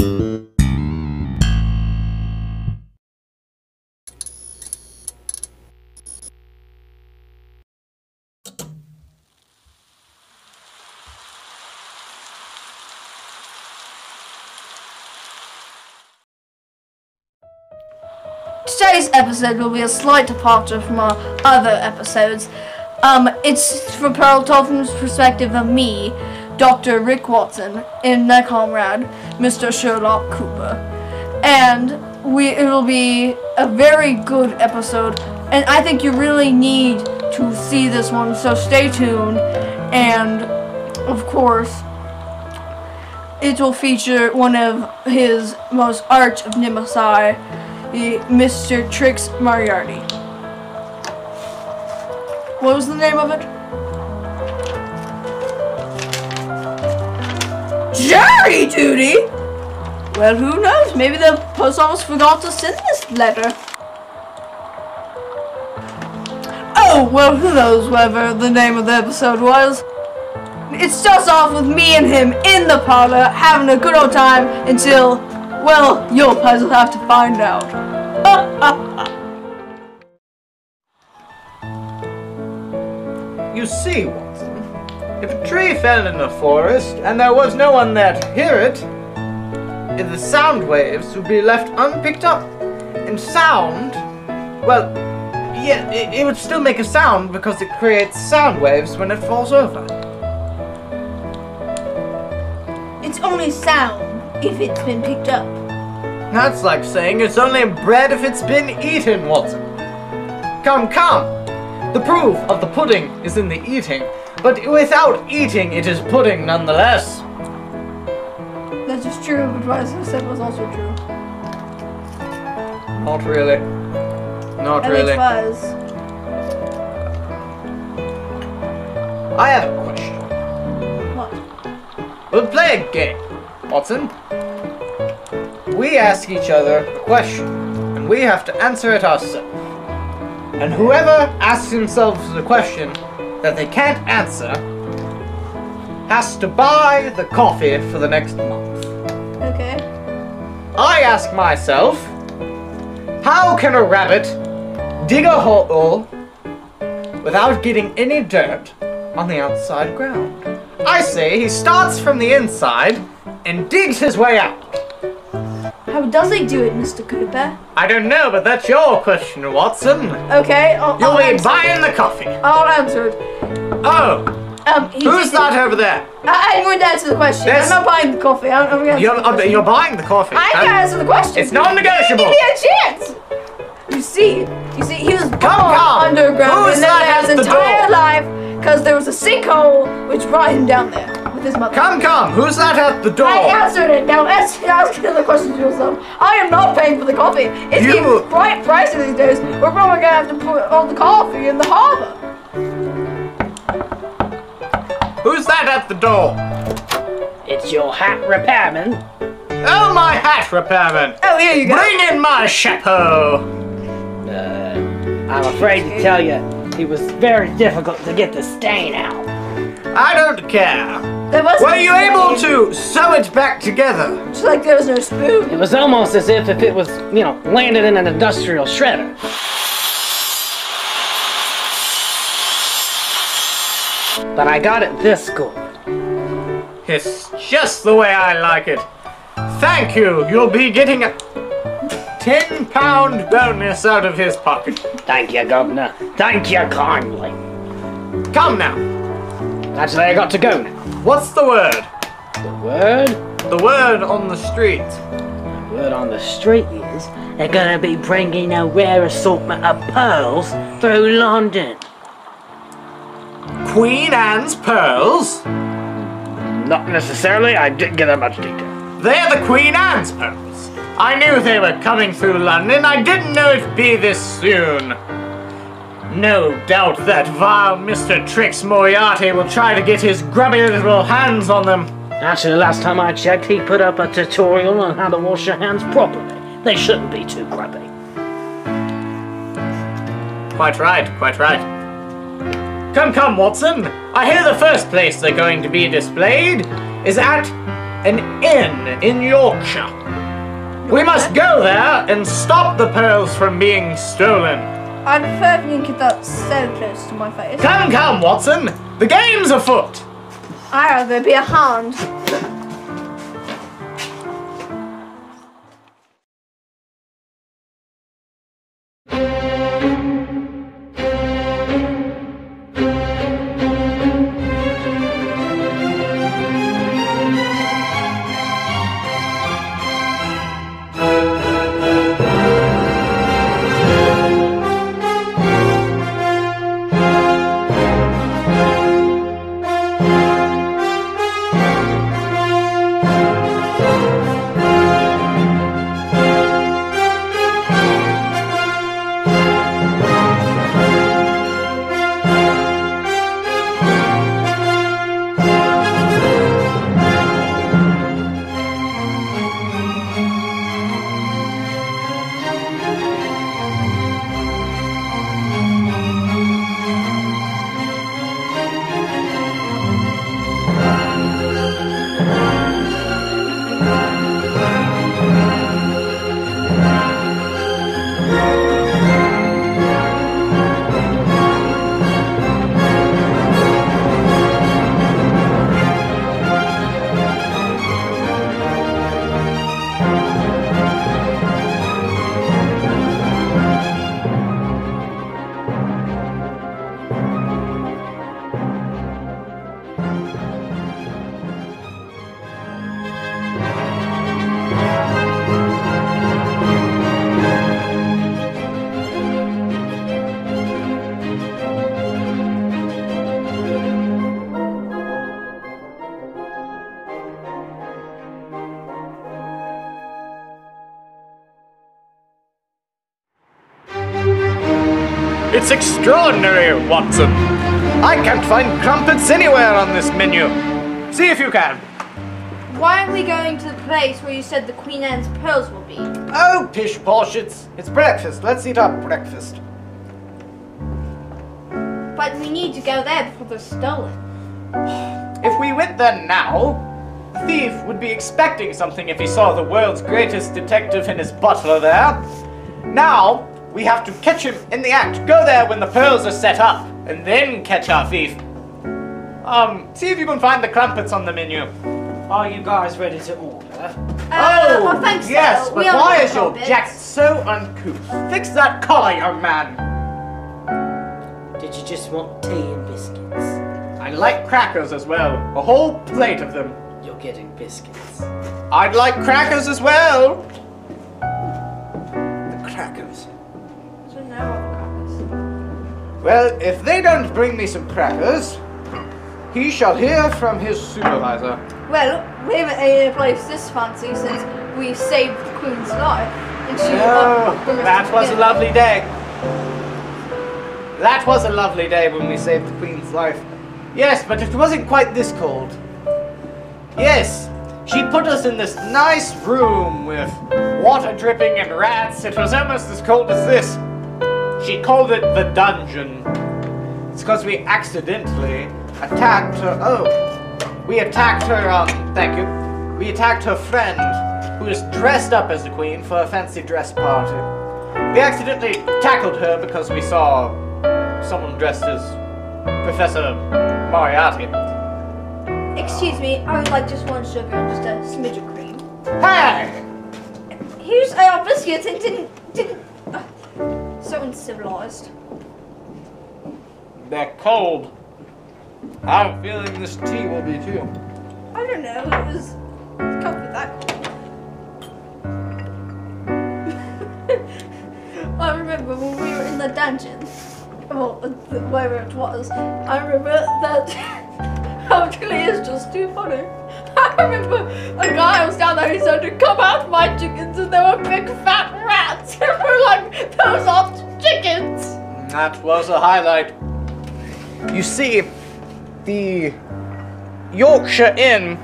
Today's episode will be a slight departure from our other episodes. It's from Pearl Tolkien's perspective of me, Dr. Rick Watson, and my comrade, Mr. Sherlock Cooper. And it will be a very good episode, and I think you really need to see this one, so stay tuned. And, of course, it will feature one of his most arch of nemesis, Mr. Trix Moriarty. What was the name of it? Jury duty? Well, who knows? Maybe the post office forgot to send this letter. Oh, well, who knows whatever the name of the episode was. It starts off with me and him in the parlor having a good old time until, well, you'll puzzle have to find out. You see, Watson, if a tree fell in the forest and there was no one there to hear it, the sound waves would be left unpicked up. And sound, well, yeah, it would still make a sound because it creates sound waves when it falls over. It's only sound if it's been picked up. That's like saying it's only bread if it's been eaten, Watson. Come, come! The proof of the pudding is in the eating, but without eating it is pudding nonetheless. That is true, but what I said was also true. Not really. Not really. It was. I have a question. What? We'll play a game, Watson. We ask each other a question, and we have to answer it ourselves. And whoever asks themselves the question that they can't answer has to buy the coffee for the next month. Okay. I ask myself, how can a rabbit dig a hole without getting any dirt on the outside ground? I say he starts from the inside and digs his way out. How does he do it, Mr. Cooper? I don't know, but that's your question, Watson. Okay, You'll be buying the coffee. I'll answer it. Oh. Who's that over there? I'm going to answer the question. I'm not buying the coffee. I'm going to answer the question. You're buying the coffee. I'm going to answer the question. It's non-negotiable. Give me a chance. You see, he was born Come. underground Who's and that lived his at the entire door? life because there was a sinkhole which brought him down there with his mother. Come. Who's that at the door? I answered it. Now ask the question to yourself. I am not paying for the coffee. It's getting quite pricey these days. We're probably going to have to put all the coffee in the harbor. Who's that at the door? It's your hat repairman. Oh, my hat repairman. Oh, here you go. Bring in my chapeau. I'm afraid to tell you, it was very difficult to get the stain out. I don't care. Were you able to sew it back together? Just like there was no spoon. It was almost as if it was, landed in an industrial shredder. But I got it this good. It's just the way I like it. Thank you. You'll be getting a £10 bonus out of his pocket. Thank you, Governor. Thank you kindly. Come now. Actually, I got to go now. What's the word? The word? The word on the street. The word on the street is they're gonna be bringing a rare assortment of pearls through London. Queen Anne's pearls? Not necessarily. I didn't get that much detail. They're the Queen Anne's pearls. I knew they were coming through London. I didn't know it'd be this soon. No doubt that vile Mr. Trix Moriarty will try to get his grubby little hands on them. Actually, last time I checked, he put up a tutorial on how to wash your hands properly. They shouldn't be too grubby. Quite right. Come, Watson. I hear the first place they're going to be displayed is at an inn in Yorkshire. We must go there and stop the pearls from being stolen. I prefer if you get that so close to my face. Come, come, Watson. The game's afoot. I'd rather be a hound. It's extraordinary, Watson. I can't find crumpets anywhere on this menu. See if you can. Why are we going to the place where you said the Queen Anne's pearls will be? Oh, pish posh, it's breakfast. Let's eat our breakfast. But we need to go there before they're stolen. If we went there now, the thief would be expecting something if he saw the world's greatest detective and his butler there. Now, we have to catch him in the act. Go there when the pearls are set up, and then catch our thief. See if you can find the crumpets on the menu. Are you guys ready to order? Oh, thanks, yes, sir. but We are why the is your crumpets. jacket so uncouth? Fix that collar, young man. Did you just want tea and biscuits? I like crackers as well. A whole plate of them. You're getting biscuits. I'd like crackers as well. The crackers. So now what crackers? Well, if they don't bring me some crackers, he shall hear from his supervisor. Well, we haven't ate in a place this fancy since we saved the Queen's life. And she That was a lovely day. That was a lovely day when we saved the Queen's life. Yes, but it wasn't quite this cold. Yes, she put us in this nice room with water dripping and rats. It was almost as cold as this. She called it the dungeon. It's because we accidentally attacked her. We attacked her, thank you. We attacked her friend, who was dressed up as the Queen for a fancy dress party. We accidentally tackled her because we saw someone dressed as Professor Moriarty. Excuse me, I would like just one sugar and just a smidge of cream. Hey! Here's our biscuits and didn't. So uncivilized. They're cold. I have a feeling this tea will be too. I don't know, it can't be that cold. I remember when we were in the dungeon, well, wherever it was, I remember that actually it's just too funny. I remember a guy was down there, he said, "Come out my chickens," and there were big fat rats. And we're like, those aren't chickens. That was a highlight. You see, the Yorkshire Inn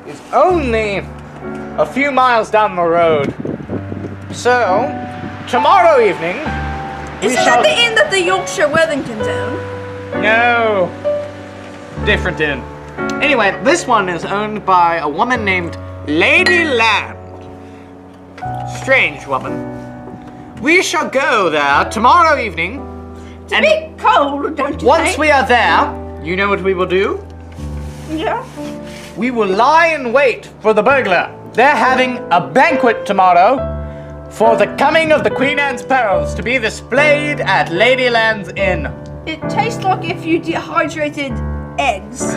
is only a few miles down the road. So, tomorrow evening, Isn't that the inn that the Yorkshire Worthingtons own? No. Different inn. Anyway, this one is owned by a woman named Lady Land. Strange woman. We shall go there tomorrow evening. It's a bit cold, don't you Once think? we are there, you know what we will do? Yeah. We will lie in wait for the burglar. They're having a banquet tomorrow for the coming of the Queen Anne's pearls to be displayed at Lady Land's Inn. It tastes like if you dehydrated eggs.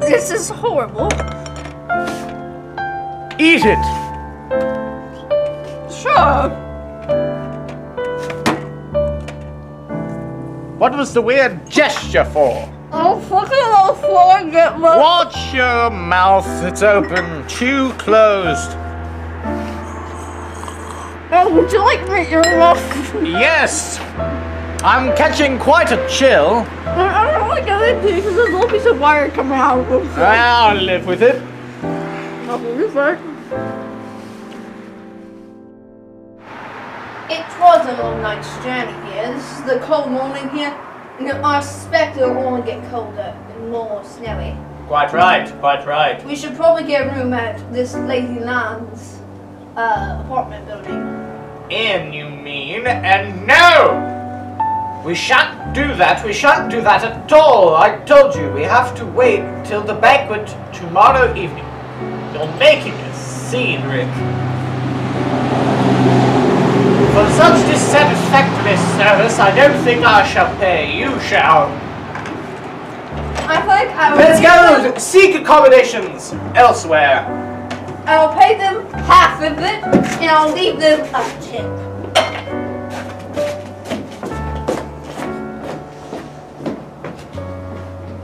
This is horrible. Eat it. Sure. What was the weird gesture for? I'll fucking find it, but... Watch your mouth. It's open. Chew closed. Oh, would you like me your mouth? Yes. I'm catching quite a chill. I don't like it because there's a little piece of wire coming out of it. I'll live with it. It was a long night's journey here. This is the cold morning here, and I suspect it'll only get colder and more snowy. Quite right. Quite right. We should probably get a room at this Lady Land's apartment building. In, you mean? And no! We shan't do that. We shan't do that at all. I told you, we have to wait till the banquet tomorrow evening. You're making a scene, Rick. For such dissatisfactory service, I don't think I shall pay. You shall. I think I will. Let's go seek accommodations elsewhere. I'll pay them half of it, and I'll leave them a tip.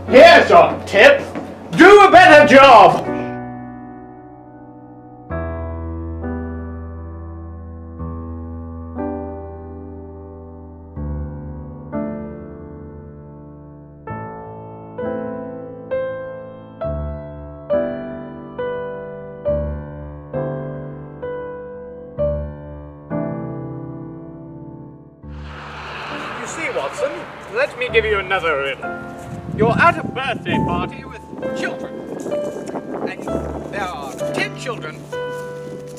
Here's your tip. Do a better job. You see, Watson, let me give you another riddle. You're at a birthday party with children, and there are 10 children,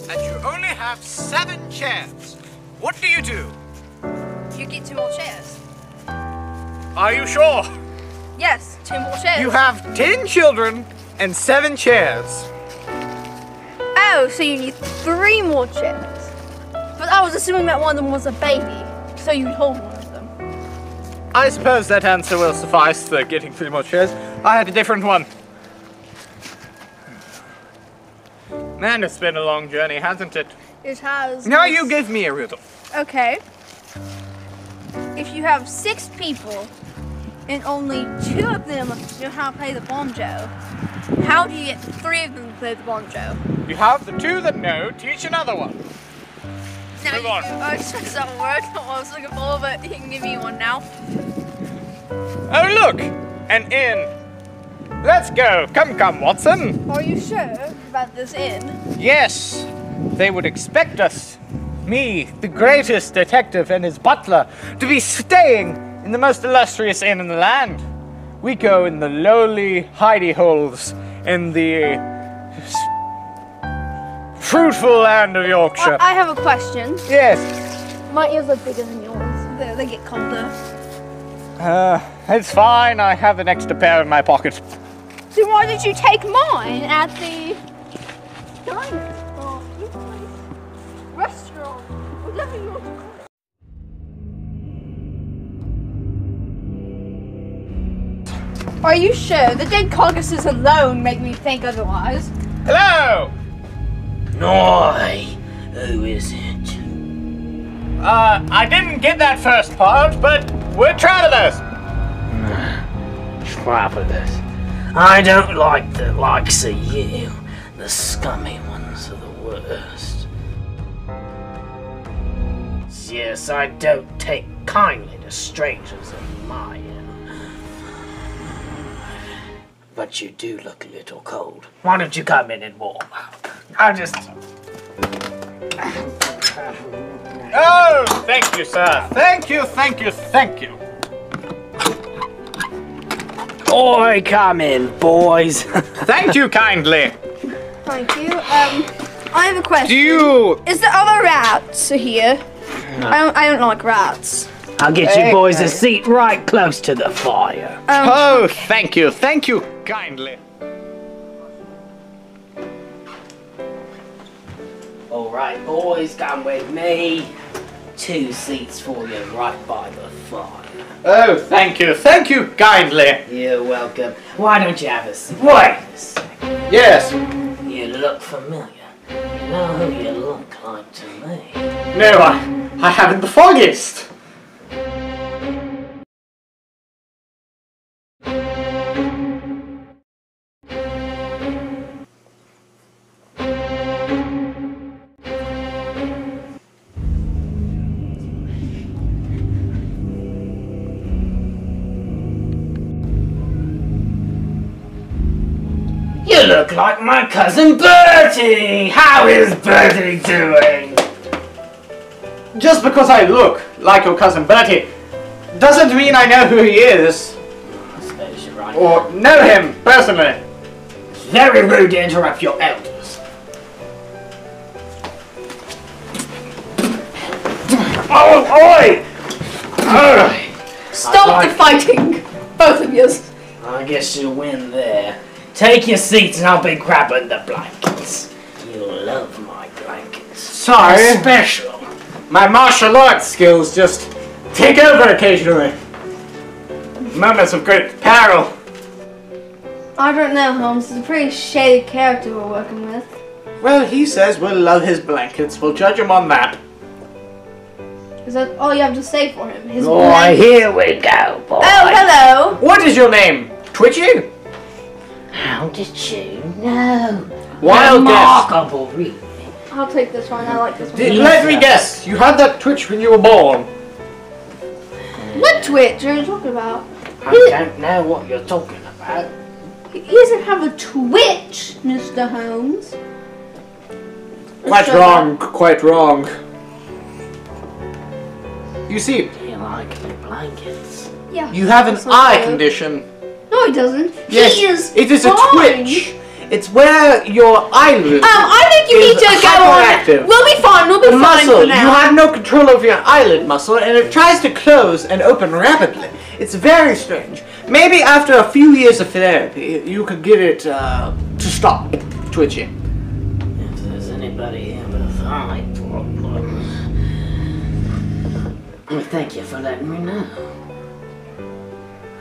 and you only have 7 chairs. What do? You get 2 more chairs. Are you sure? Yes, 2 more chairs. You have 10 children and 7 chairs. Oh, so you need 3 more chairs. But I was assuming that one of them was a baby, so you'd hold one of them. I suppose that answer will suffice for getting 3 more chairs. I had a different one. Man, it's been a long journey, hasn't it? It has... Now you give me a riddle. Okay. If you have 6 people, and only 2 of them know how to play the banjo, how do you get 3 of them to play the banjo? You have the 2 that know, teach another one. Now Move on. I just that word I was looking for, but you can give me one now. Oh look! An inn. Let's go. Come, Watson. Are you sure about this inn? Yes, they would expect us, me, the greatest detective and his butler, to be staying in the most illustrious inn in the land. We go in the lowly hidey holes in the fruitful land of Yorkshire. I have a question. Yes. My ears are bigger than yours. They get colder. It's fine. I have an extra pair in my pocket. Then why did you take mine at the diner or restaurant, whatever you want to call it? Are you sure? The dead carcasses alone make me think otherwise. Hello. Noi, who is it? I didn't get that first part, but we're travelers. Travelers. I don't like the likes of you. The scummy ones are the worst. Yes, I don't take kindly to strangers in my inn. But you do look a little cold. Why don't you come in and warm up? I just... Oh, thank you, sir. Thank you. Oi, come in, boys. Thank you kindly. Thank you. I have a question. Do you... Is there other rats here? I don't like rats. I'll get you boys a seat right close to the fire. Oh, thank you kindly. Alright, boys, come with me. 2 seats for you right by the fire. Oh, thank you kindly. You're welcome. Why don't you have a seat? Wait a second. Yes. You look familiar. You know who you look like to me. No, I haven't the foggiest. You look like my cousin Bertie! How is Bertie doing? Just because I look like your cousin Bertie doesn't mean I know who he is. I suppose you're right. Or know him personally. It's very rude to interrupt your elders. Oh, oi! Oh. Stop the fighting, both of you. I guess you win there. Take your seats and I'll be grabbing the blankets. You'll love my blankets. Sorry. They're special. My martial arts skills just take over occasionally. Moments of great peril. I don't know, Holmes. It's a pretty shady character we're working with. Well, he says we'll love his blankets. We'll judge him on that. Is that all you have to say for him? His Boy, blank- here we go, boy. Oh, hello. What is your name? Twitchy? How did you know? Wild guess. Remarkable, really. I'll take this one. I like this one. Let me guess. You had that twitch when you were born. What Twitch are you talking about? I don't know what you're talking about. He doesn't have a Twitch, Mr. Holmes. Quite wrong. Quite wrong. You see, Do you like the blankets? Yeah. you have an that's not eye good. condition. No, he doesn't. Yes, He is it is a fine. twitch. It's where your eyelid I think you is need to go hyperactive. on. We'll be fine. We'll be The fine muscle, for you now. have no control over your eyelid muscle, and it tries to close and open rapidly. It's very strange. Maybe after a few years of therapy, you could get it to stop twitching. If there's anybody here with eye problems. Well, thank you for letting me know.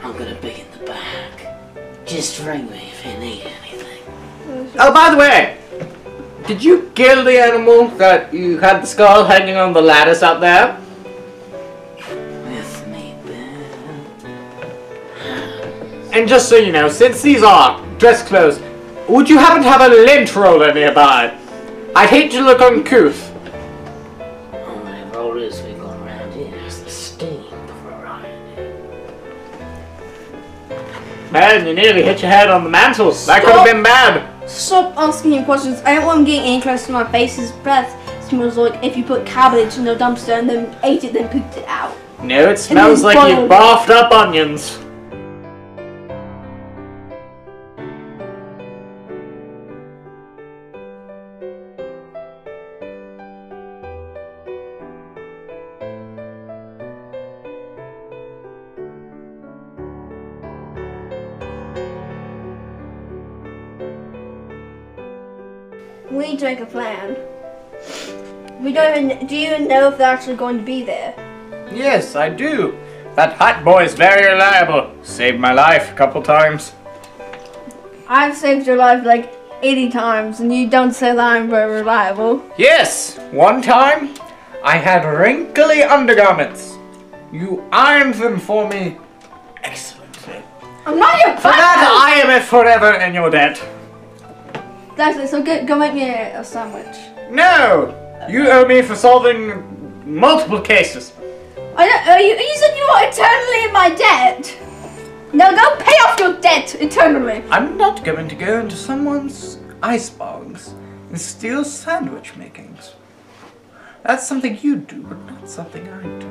I'm gonna be in the back. Just ring me if you need anything. Oh, by the way, did you kill the animal that you had the skull hanging on the lattice out there? With me, Ben. And just so you know, since these are dress clothes, would you happen to have a lint roller nearby? I'd hate to look uncouth. Only rollers we got around here is the steam variety. Man, you nearly hit your head on the mantle. That could have been bad. Stop asking him questions. I don't want him getting any close to my face. His breath smells like if you put cabbage in a dumpster and then ate it, then pooped it out. No, it smells like you barfed up onions. We need to make a plan. We don't even. Do you even know if they're actually going to be there? Yes, I do. That hot boy is very reliable. Saved my life a couple times. I've saved your life like 80 times, and you don't say that I'm very reliable. Yes, one time I had wrinkly undergarments. You ironed them for me excellently. I'm not your For that, I am forever in your debt. Exactly. So go make me a sandwich. No, you owe me for solving multiple cases. I don't. You said you were eternally in my debt. Now go pay off your debt eternally. I'm not going to go into someone's ice bogs and steal sandwich makings. That's something you do, but not something I do.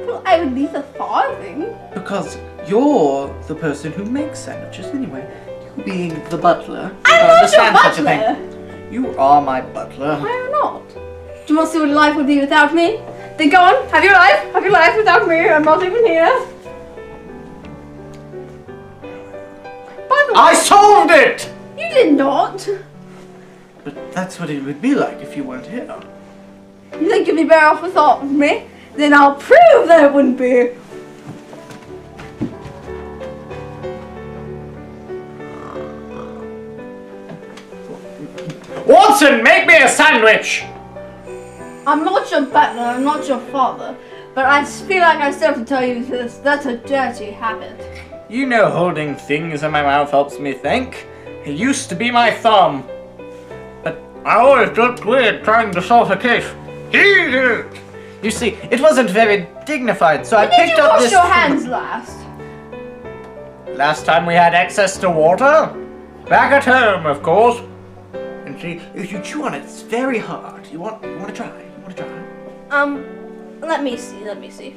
Well, I would leave a farthing. Because you're the person who makes sandwiches anyway. You being the butler. I'm not your such a butler. thing. You are my butler. I am not. Do you want to see what life would be without me? Then go on, have your life without me. I'm not even here. By the way, I solved it! you did not. But that's what it would be like if you weren't here. You think you'd be better off without me? Then I'll prove that it wouldn't be. Watson, make me a sandwich! I'm not your butler, I'm not your father. But I feel like I still have to tell you this. That's a dirty habit. You know holding things in my mouth helps me think. It used to be my thumb. But I always looked weird trying to solve a case. You see, it wasn't very dignified, so I picked up this... When did you wash your hands last? Last time we had access to water? Back at home, of course. And see, if you chew on it, it's very hard. You want to try? Let me see.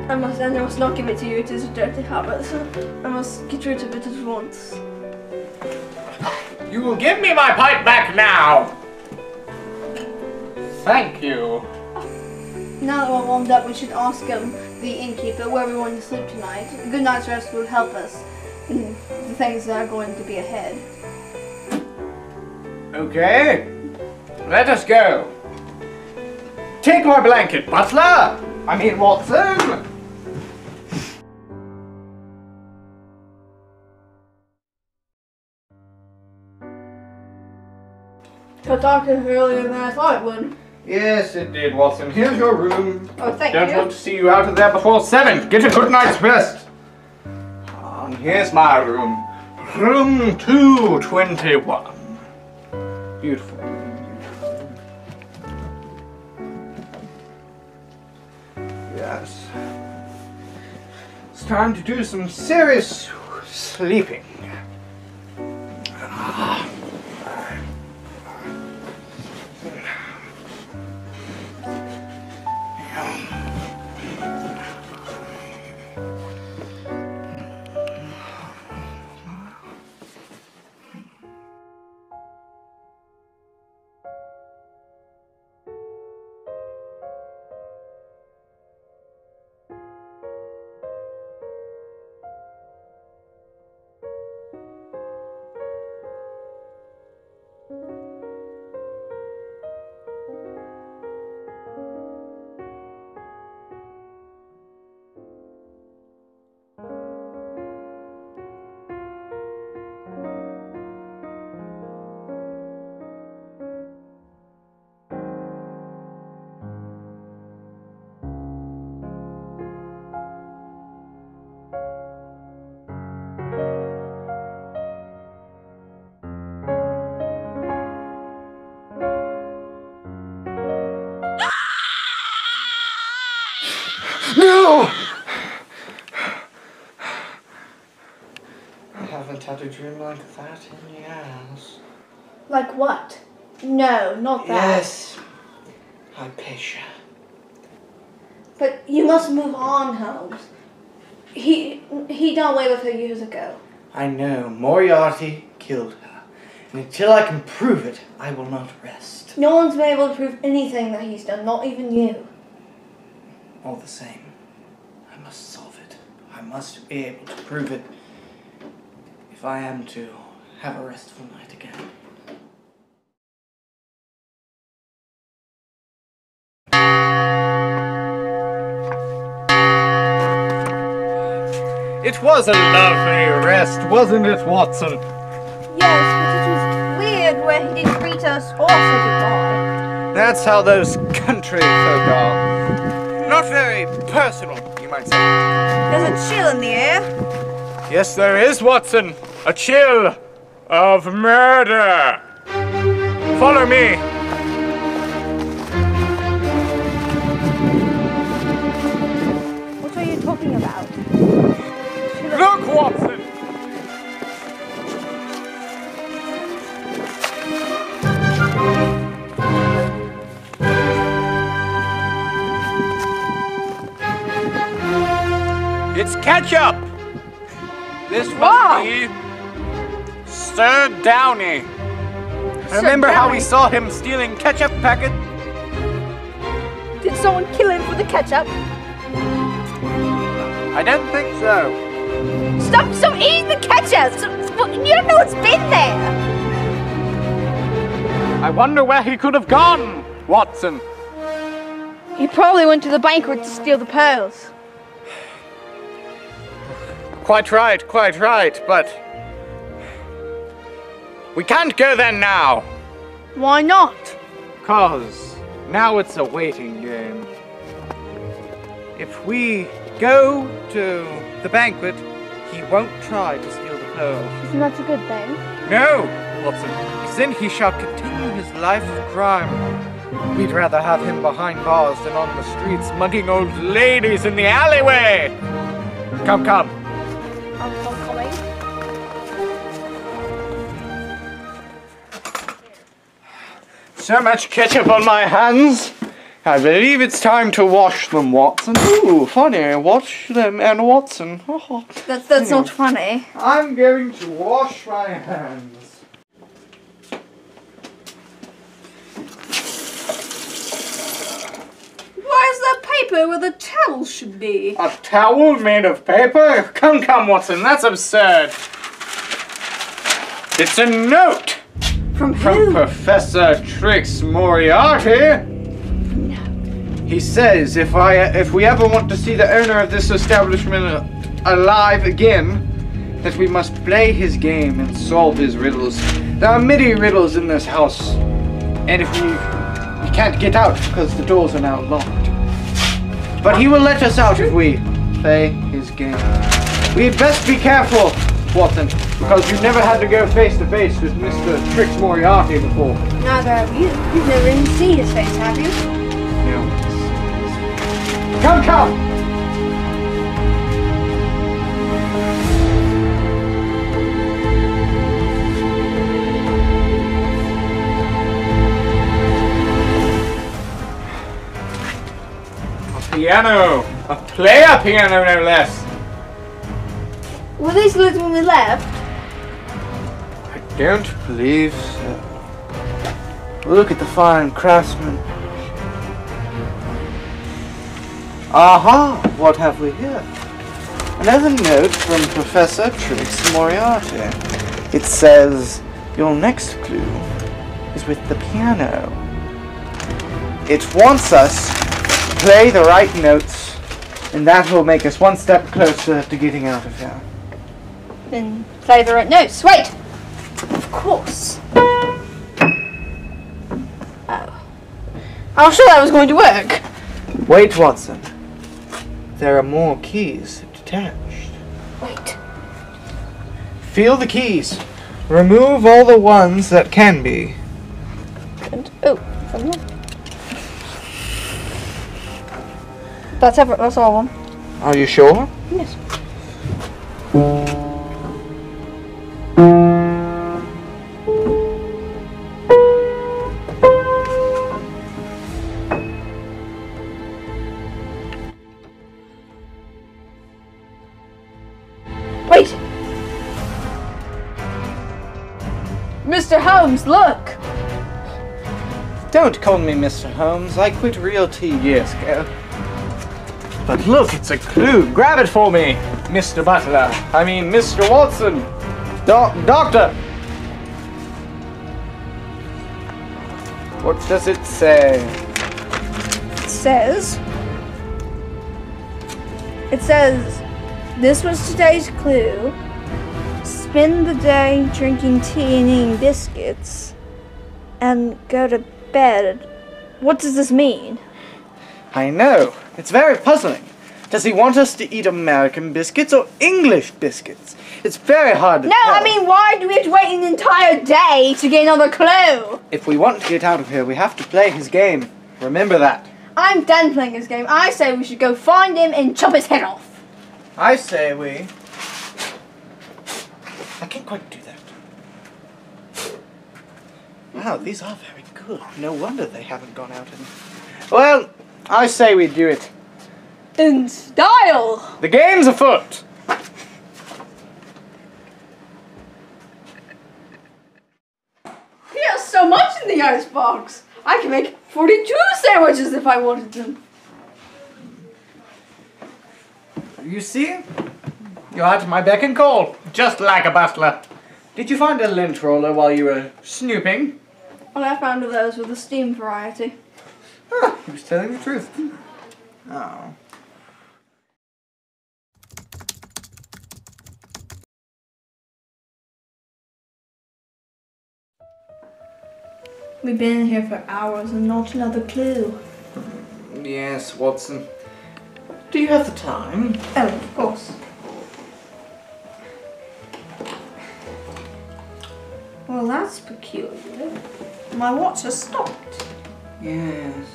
I must not give it to you. It is a dirty habit. I must get rid of it at once. You will give me my pipe back now. Thank you. Now that we're warmed up, we should ask the innkeeper where we want to sleep tonight. A good night's rest will help us in the things that are going to be ahead. Okay, let us go. Take my blanket, butler. I mean, Watson. It darkened earlier than I thought it would. Yes, it did, Watson. Here's your room. Oh, thank you. Don't want to see you out of there before 7. Get a good night's rest. And here's my room. Room 221. Beautiful. Yes. It's time to do some serious sleeping. No! I haven't had a dream like that in years. Like what? No, not that. Yes, Hypatia. But you must move on, Holmes. He done away with her years ago. I know. Moriarty killed her. And until I can prove it, I will not rest. No one's been able to prove anything that he's done, not even you. All the same, I must solve it. I must be able to prove it if I am to have a restful night again. It was a lovely rest, wasn't it, Watson? Yes, but it was weird where he didn't greet us or say goodbye. That's how those country folk are. Not very personal, you might say. There's a chill in the air. Yes, there is, Watson. A chill of murder. Follow me. What are you talking about? Look, Watson. It's ketchup! This must be Sir Downey. Remember how we saw him stealing ketchup packet? Did someone kill him for the ketchup? I don't think so. Stop eating the ketchup! You don't know what's been there! I wonder where he could have gone, Watson. He probably went to the banquet to steal the pearls. Quite right, but we can't go there now. Why not? 'Cause now it's a waiting game. If we go to the banquet, he won't try to steal the pearls. Isn't that a good thing? No, Watson, because then he shall continue his life of crime. We'd rather have him behind bars than on the streets mugging old ladies in the alleyway. Come. I'm coming. So much ketchup on my hands. I believe it's time to wash them, Watson. Ooh, funny. Wash them and Watson. Oh. That's not funny. I'm going to wash my hands. Where's the paper where the towel should be? A towel made of paper? Come, Watson, that's absurd. It's a note From from who? Professor Trix Moriarty. No. He says if we ever want to see the owner of this establishment alive again, that we must play his game and solve his riddles. There are many riddles in this house, and if we can't get out because the doors are now locked. But he will let us out if we play his game. We'd best be careful, Watson, because you've never had to go face to face with Mr. Trix Moriarty before. Neither have you. You've never even seen his face, have you? No. Come! Piano! A player piano, no less! Were these lids when we left? I don't believe so. Look at the fine craftsman. Aha! What have we here? Another note from Professor Trix Moriarty. It says, your next clue is with the piano. It wants us play the right notes, and that will make us one step closer to getting out of here. Then play the right notes. Wait! Of course. Oh. I was sure that was going to work. Wait, Watson. There are more keys detached. Wait. Feel the keys. Remove all the ones that can be. And, oh, from there. That's all of them. Are you sure? Yes. Wait! Mr. Holmes, look! Don't call me Mr. Holmes. I quit realty years ago. But look, it's a clue. Grab it for me, Mr. Butler. I mean, Mr. Watson. Doctor! What does it say? It says, this was today's clue. Spend the day drinking tea and eating biscuits and go to bed. What does this mean? I know. It's very puzzling. Does he want us to eat American biscuits or English biscuits? It's very hard to tell. No, I mean, why do we have to wait an entire day to get another clue? If we want to get out of here, we have to play his game. Remember that. I'm done playing this game. I say we should go find him and chop his head off. I say we... I can't quite do that. Wow, these are very good. No wonder they haven't gone out. Well, I say we do it. In style! The game's afoot! There's so much in the icebox! I can make 42 sandwiches if I wanted them. You see? You're at my beck and call, just like a butler. Did you find a lint roller while you were snooping? Well, I found those with the steam variety. Ah, he was telling the truth. Oh. We've been here for hours and not another clue. Yes, Watson. Do you have the time? Oh, of course. Well, that's peculiar. My watch has stopped. Yes.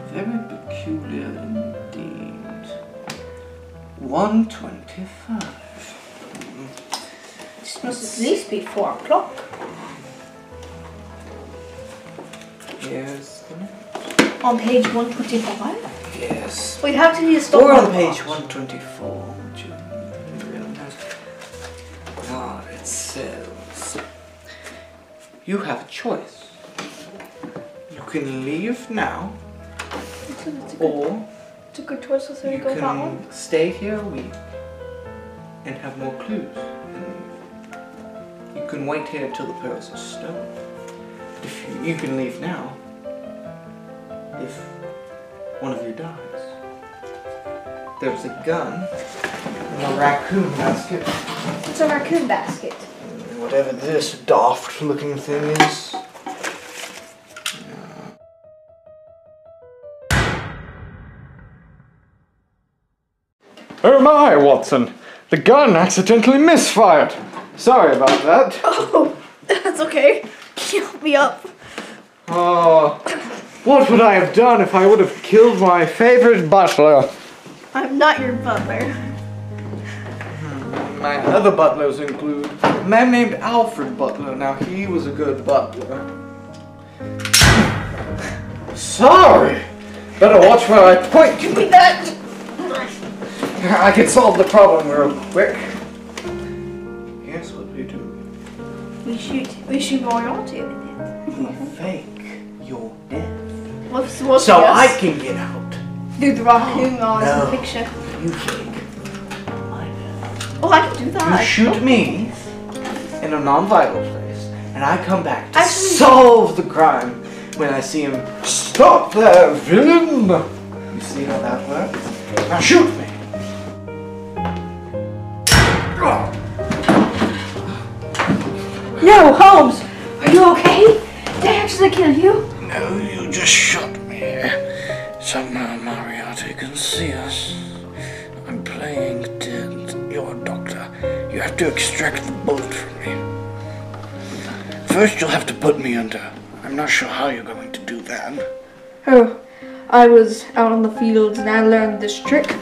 Very peculiar indeed. 1:25. This must at least be 4 o'clock. Yes. On page 125? Yes. Wait, how did you stop? Or my on page watch? 124, which you really knows. Ah, it says you have a choice. You can leave now, or It's a good choice, so you go that one. can stay here a week and have more clues. You can wait here till the pearls are stolen. If you can leave now, if one of you dies. There's a gun and a raccoon basket. It's a raccoon basket. Whatever this daft looking thing is. Oh my, Watson! The gun accidentally misfired! Sorry about that. Oh, that's okay. Help me up. Oh, what would I have done if I would have killed my favorite butler? I'm not your butler. My other butlers include a man named Alfred Butler. Now, he was a good butler. Sorry! Better watch where I point. Give me that! I can solve the problem real quick. Here's what we do. We shoot royalty with it. We fake your death. What's So yes? I can get out. Do the raccoon on No. the picture. You fake my death. Oh, I can do that. You shoot me in a non-vital place, and I come back to Actually- solve the crime when I see him. Stop there, villain! You see how that works? Now shoot me! No, Holmes! Are you okay? Did I actually kill you? No, you just shot me. Somehow Moriarty can see us. I'm playing dead. You're a doctor. You have to extract the bullet from me. First, you'll have to put me under. I'm not sure how you're going to do that. Oh, I was out on the fields and I learned this trick.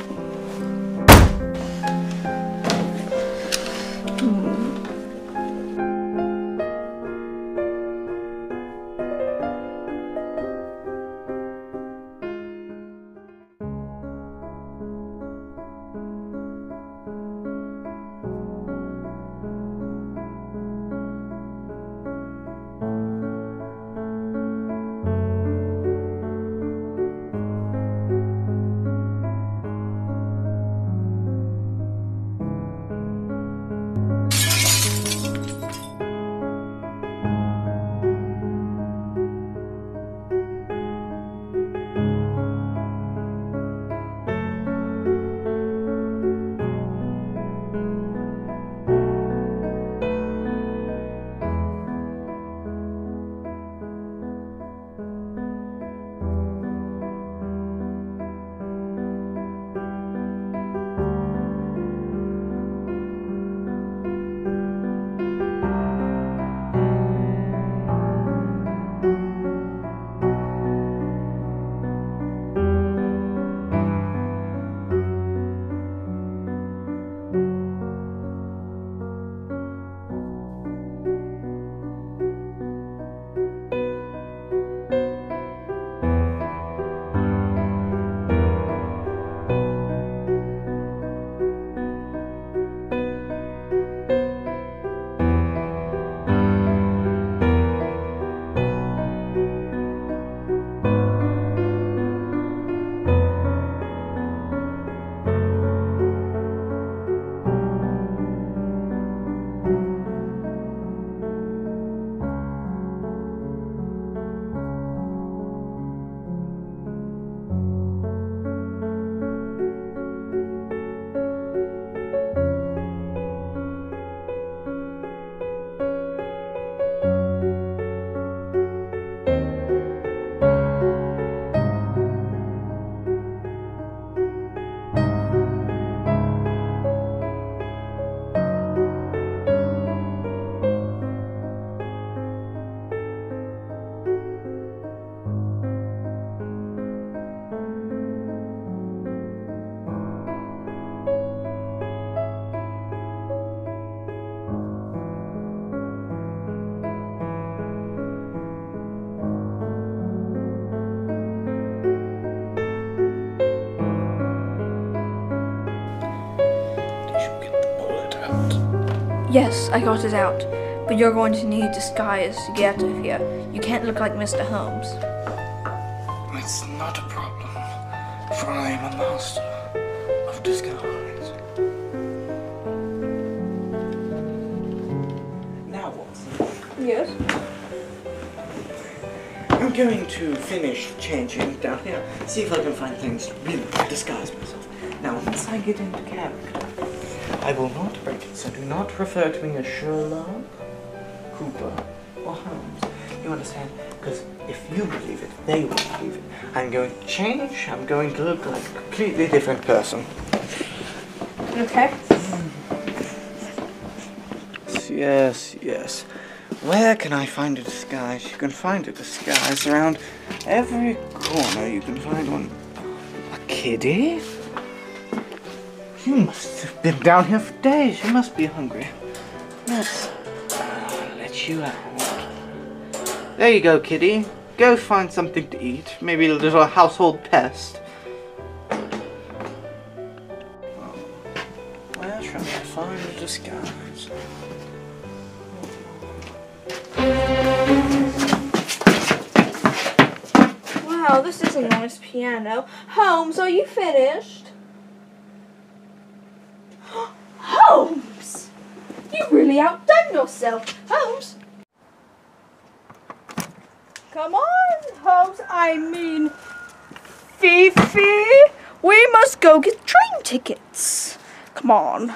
Yes, I got it out. But you're going to need disguise to get out of here. You can't look like Mr. Holmes. It's not a problem, for I am a master of disguise. Now, Watson. Yes? I'm going to finish changing down here, see if I can find things to really disguise myself. Now, once I get into character, I will not break it, so do not refer to me as Sherlock, Cooper, or Holmes. You understand? Because if you believe it, they will believe it. I'm going to change, I'm going to look like a completely different person. Okay. Yes, yes. Where can I find a disguise? You can find a disguise around every corner. You can find one. A kiddie? You must have been down here for days. You must be hungry. Let's let you out. There you go, kitty. Go find something to eat. Maybe a little household pest. Where shall I find a disguise? Wow, this is a nice piano. Holmes, are you finished? Holmes! You really outdone yourself. Holmes! Come on, Holmes. I mean, Fifi. We must go get train tickets. Come on.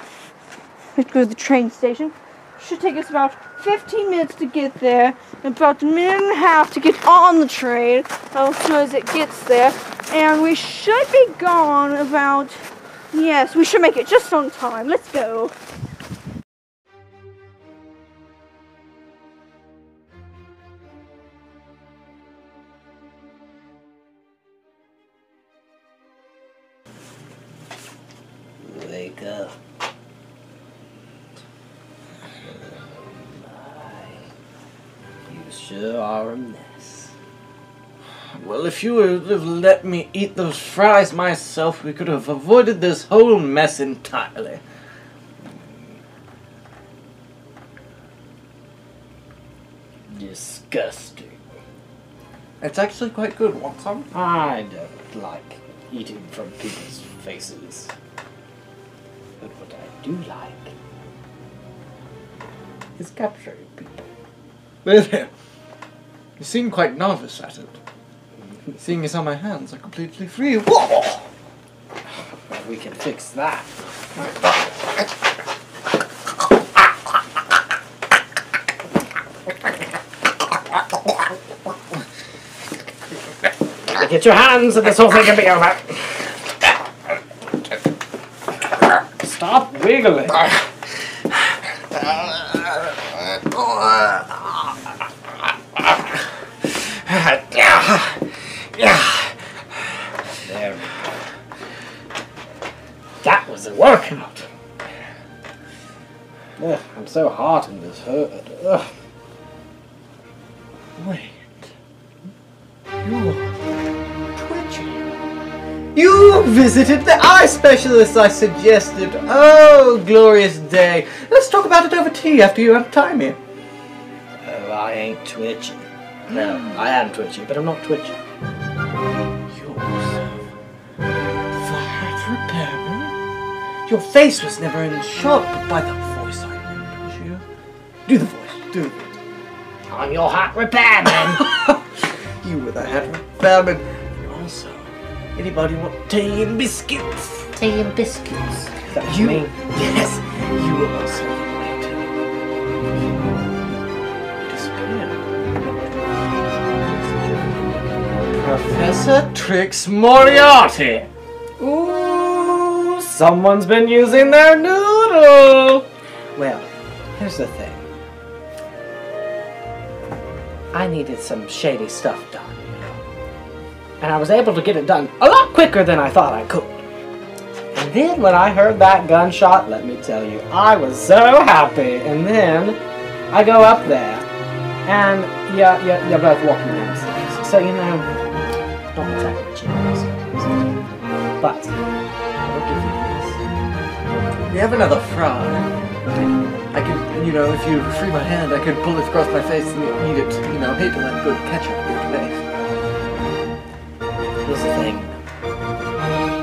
Let's go to the train station. Should take us about 15 minutes to get there, and about a minute and a half to get on the train as soon as it gets there. And we should be gone about, yes, we should make it just on time. Let's go. Wake up. You sure are a mess. Well, if you would have let me eat those fries myself, we could have avoided this whole mess entirely. Disgusting. It's actually quite good. Want some? I don't like eating from people's faces. But what I do like is capturing people. Really? You seem quite nervous at it. Seeing as how my hands are completely free. Whoa! Well, we can fix that. Get your hands and this whole thing can be over. Stop wiggling. There we go. That was a workout. Ugh, I'm so hot in this hood. Ugh. Wait. You're twitching. You visited the eye specialist I suggested. Oh, glorious day. Let's talk about it over tea after you untie me. Oh, I ain't twitching. No, I am twitchy, but I'm not twitching. You're the hat repairman? Your face was never in shot, but by the voice I knew it was you. Do the voice. Do the voice. I'm your hat repairman. You were the hat repairman. Also, anybody want tea and biscuits? Tea and biscuits. Is that what You? you mean? Yes, you were also later. Disappeared. Professor Trix Moriarty. Ooh, someone's been using their noodle. Well, here's the thing. I needed some shady stuff done, you know. And I was able to get it done a lot quicker than I thought I could. And then when I heard that gunshot, let me tell you, I was so happy. And then I go up there, and you're both walking downstairs. So, you know, not exactly cheap. But I will give you this. We have another fry. I could, you know, if you free my hand, I could pull it across my face and eat it. You know, hate to let good ketchup go to waste. Here's the thing.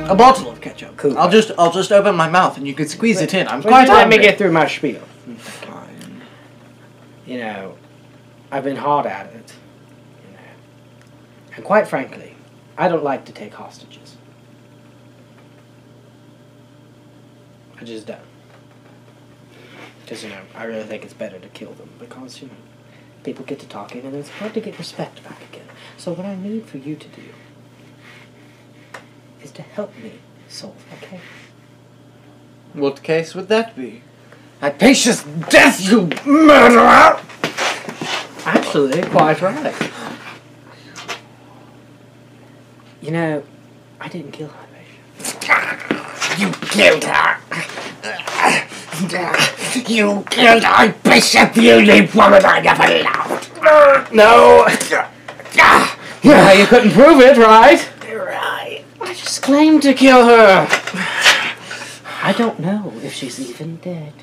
A bottle of ketchup. Cool. I'll just open my mouth and you can squeeze it in. I'm Let quite me hungry. get through my spiel. Fine. You know, I've been hard at it. You know. And quite frankly, I don't like to take hostages. I just don't. Because, you know, I really think it's better to kill them. Because, you know, people get to talking and it's hard to get respect back again. So what I need for you to do is to help me solve a case. What case would that be? Hypatia's death, you murderer! Actually, quite right. You know, I didn't kill Hypatia. You killed her! You killed Hypatia, the only woman I ever loved! No! Yeah, you couldn't prove it, right? Right. I just claimed to kill her. I don't know if she's even dead.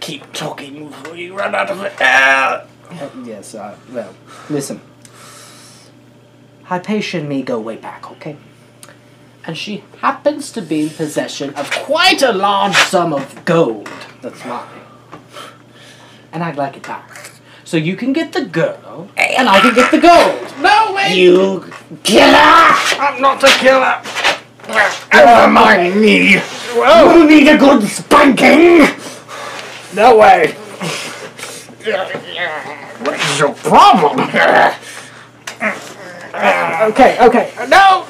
Keep talking before you run out of air. Yes, well, listen. Hypatia and me go way back, okay? And she happens to be in possession of quite a large sum of gold that's mine. And I'd like it back. So you can get the girl, and I can get the gold. No, wait! You killer! I'm not the killer! Never mind me! Whoa. You need a good spanking! No way! What is your problem? Okay. No.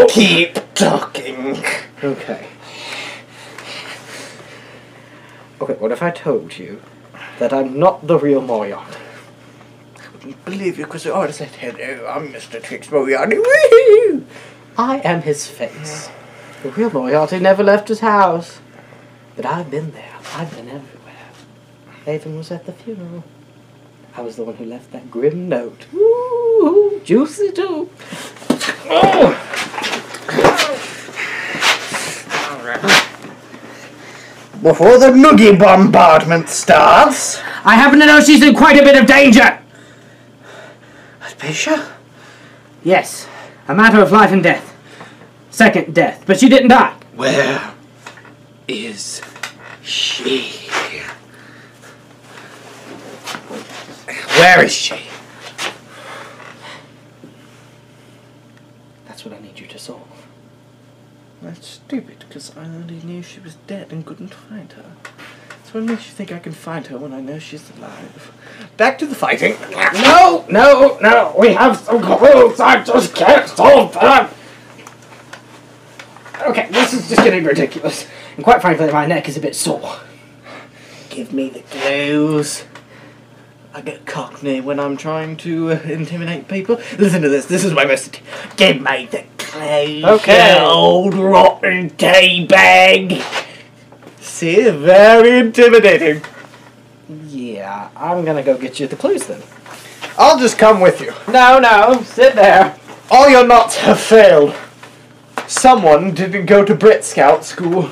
Keep talking. Okay. Okay, what if I told you that I'm not the real Moriarty? I wouldn't believe you because you already said, hello, I'm Mr. Trix Moriarty. Woo! I am his face. The real Moriarty never left his house. But I've been there. I've been everywhere. I even was at the funeral. I was the one who left that grim note. Ooh, juicy too. Oh! Before the noogie bombardment starts... I happen to know she's in quite a bit of danger! Hypatia? Yes, a matter of life and death. Second death, but she didn't die. Where is she? Where is she? That's what I need you to solve. That's stupid, because I only knew she was dead and couldn't find her. So what makes you think I can find her when I know she's alive? Back to the fighting. No! We have some clues. I just can't solve them. Okay, this is just getting ridiculous. And quite frankly, my neck is a bit sore. Give me the clues. I get cockney when I'm trying to intimidate people. Listen to this. This is my message. Give me the clues. Okay. You old rotten tea bag. See, very intimidating. Yeah, I'm gonna go get you the clues then. I'll just come with you. No, sit there. All your knots have failed. Someone didn't go to Brit Scout school.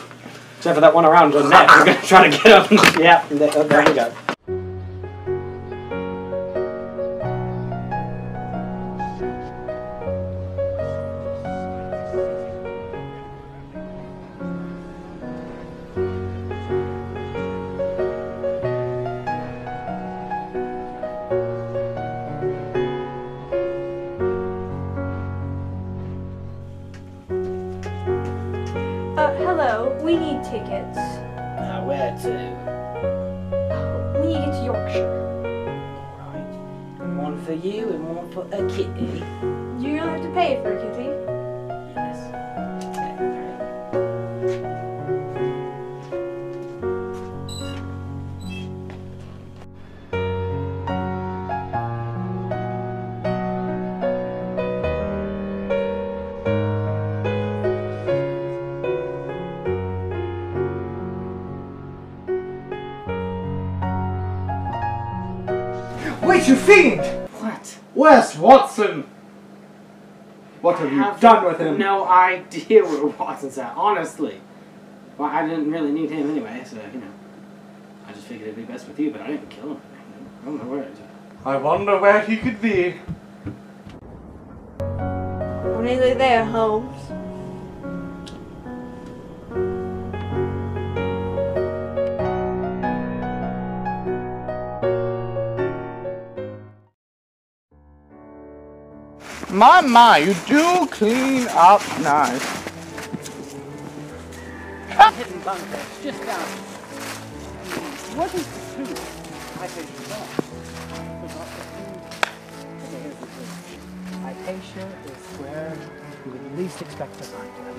Except for that one around your neck. You're gonna try to get up. Yeah, there we go. Hello, we need tickets. Where to? We need to get to Yorkshire. Alright. One for you and one for a kitty. You don't have to pay for it, Kitty. Yes. Wait, you fiend! What? Where's Watson? What have you done with him? No idea where Watson's at, honestly. Well, I didn't really need him anyway, so, you know. I just figured it'd be best with you, but I didn't kill him. I don't know where he is. I wonder where he could be. We're nearly there, Holmes. My, you do clean up nice. Hidden bunker, just down. What is the clue? Hypatia is off. Okay, here's the clue. Hypatia is where you would least expect to find her.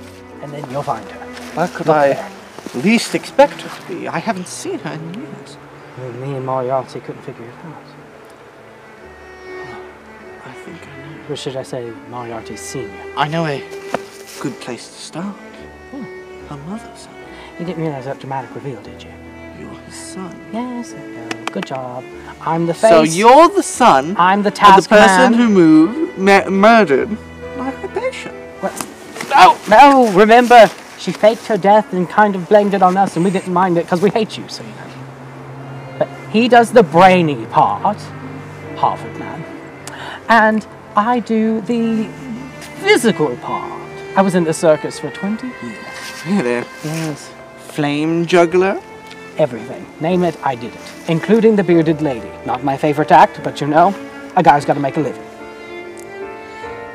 And then you'll find her. Where could I least expect her to be? I haven't seen her in years. Well, me and Moriarty couldn't figure it out. I think I know. Or should I say Moriarty Senior? I know a good place to start. Her mother's son. You didn't realize that dramatic reveal, did you? You're his son. Yes, I know. Good job. I'm the face. So you're the son I'm the of task the person man. who murdered my patient. What? No, remember, she faked her death and kind of blamed it on us, and we didn't mind it because we hate you, so you know. But he does the brainy part, Harvard man, and I do the physical part. I was in the circus for 20 years. Really? Yes. Flame juggler? Everything. Name it, I did it. Including the bearded lady. Not my favorite act, but you know, a guy's got to make a living.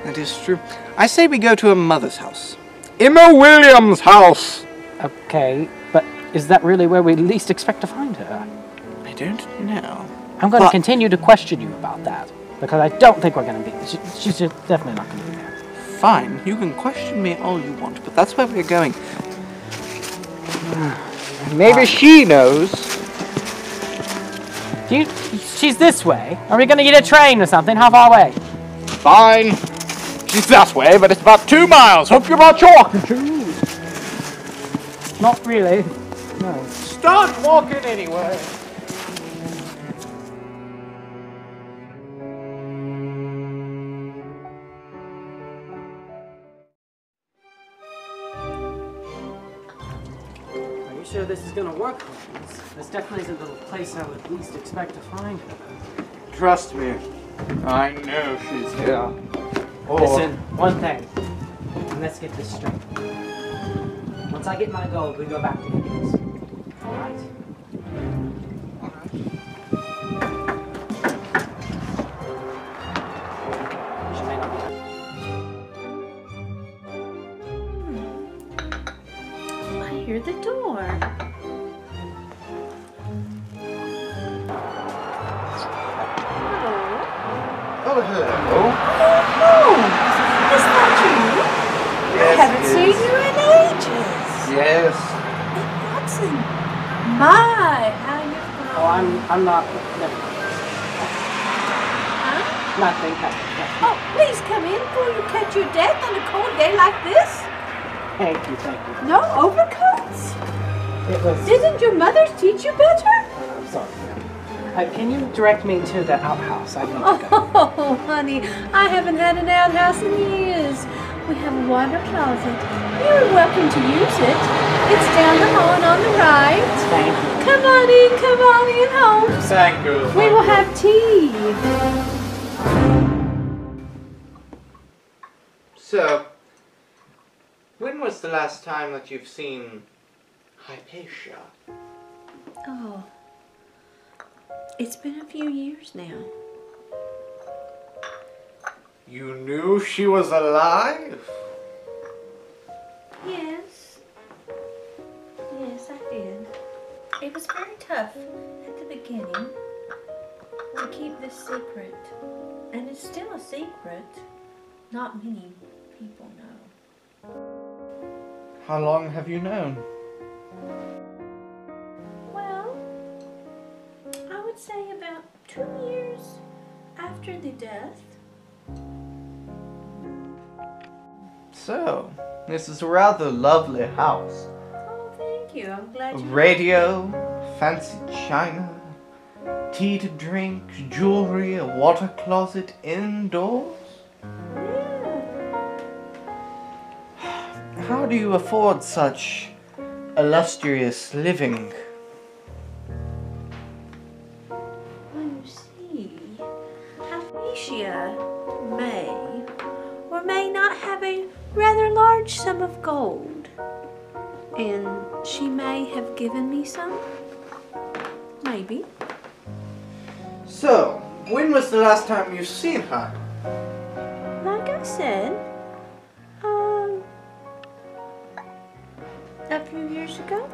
That is true. I say we go to her mother's house. Emma Williams' house! Okay, but is that really where we least expect to find her? I don't know. I'm going to continue to question you about that, because I don't think we're going to be... She's just definitely not going to be there. Fine, you can question me all you want, but that's where we're going. Maybe she knows. She's this way. Are we going to get a train or something? How far away? Fine. She's that way, but it's about 2 miles. Hope you brought your walking shoes. Not really. No. Start walking anyway. Are you sure this is going to work, Holmes? This definitely isn't the place I would least expect to find her. Trust me. I know she's here. Oh. Listen, one thing. And let's get this straight. Once I get my gold, we go back to Indians. Alright? She may not be there. I hear the door. Oh, hello. Oh, is that you? Yes, I haven't it seen is. you in ages. Yes. Watson. My, how you doing? Oh, I'm not. Never mind. Huh? Nothing. Oh, please come in before you catch your death on a cold day like this. Thank you. No overcoats? It was. Didn't your mother teach you better? I'm sorry. Can you direct me to the outhouse? I need to go. Oh, honey, I haven't had an outhouse in years. We have a water closet. You're welcome to use it. It's down the hall and on the right. Thank you. Come on in, Holmes. Thank you. We will have tea. So, when was the last time that you've seen Hypatia? Oh, it's been a few years now. You knew she was alive? Yes. Yes, I did. It was very tough at the beginning to keep this secret. And it's still a secret. Not many people know. How long have you known? Well, I would say about 2 years after the death. So, this is a rather lovely house. Oh, thank you. I'm glad A you... radio, fancy china, tea to drink, jewelry, a water closet indoors. Yeah. How do you afford such illustrious living. You see, Hypatia may or may not have a rather large sum of gold, and she may have given me some. Maybe. So, when was the last time you've seen her? Like I said, a few years ago.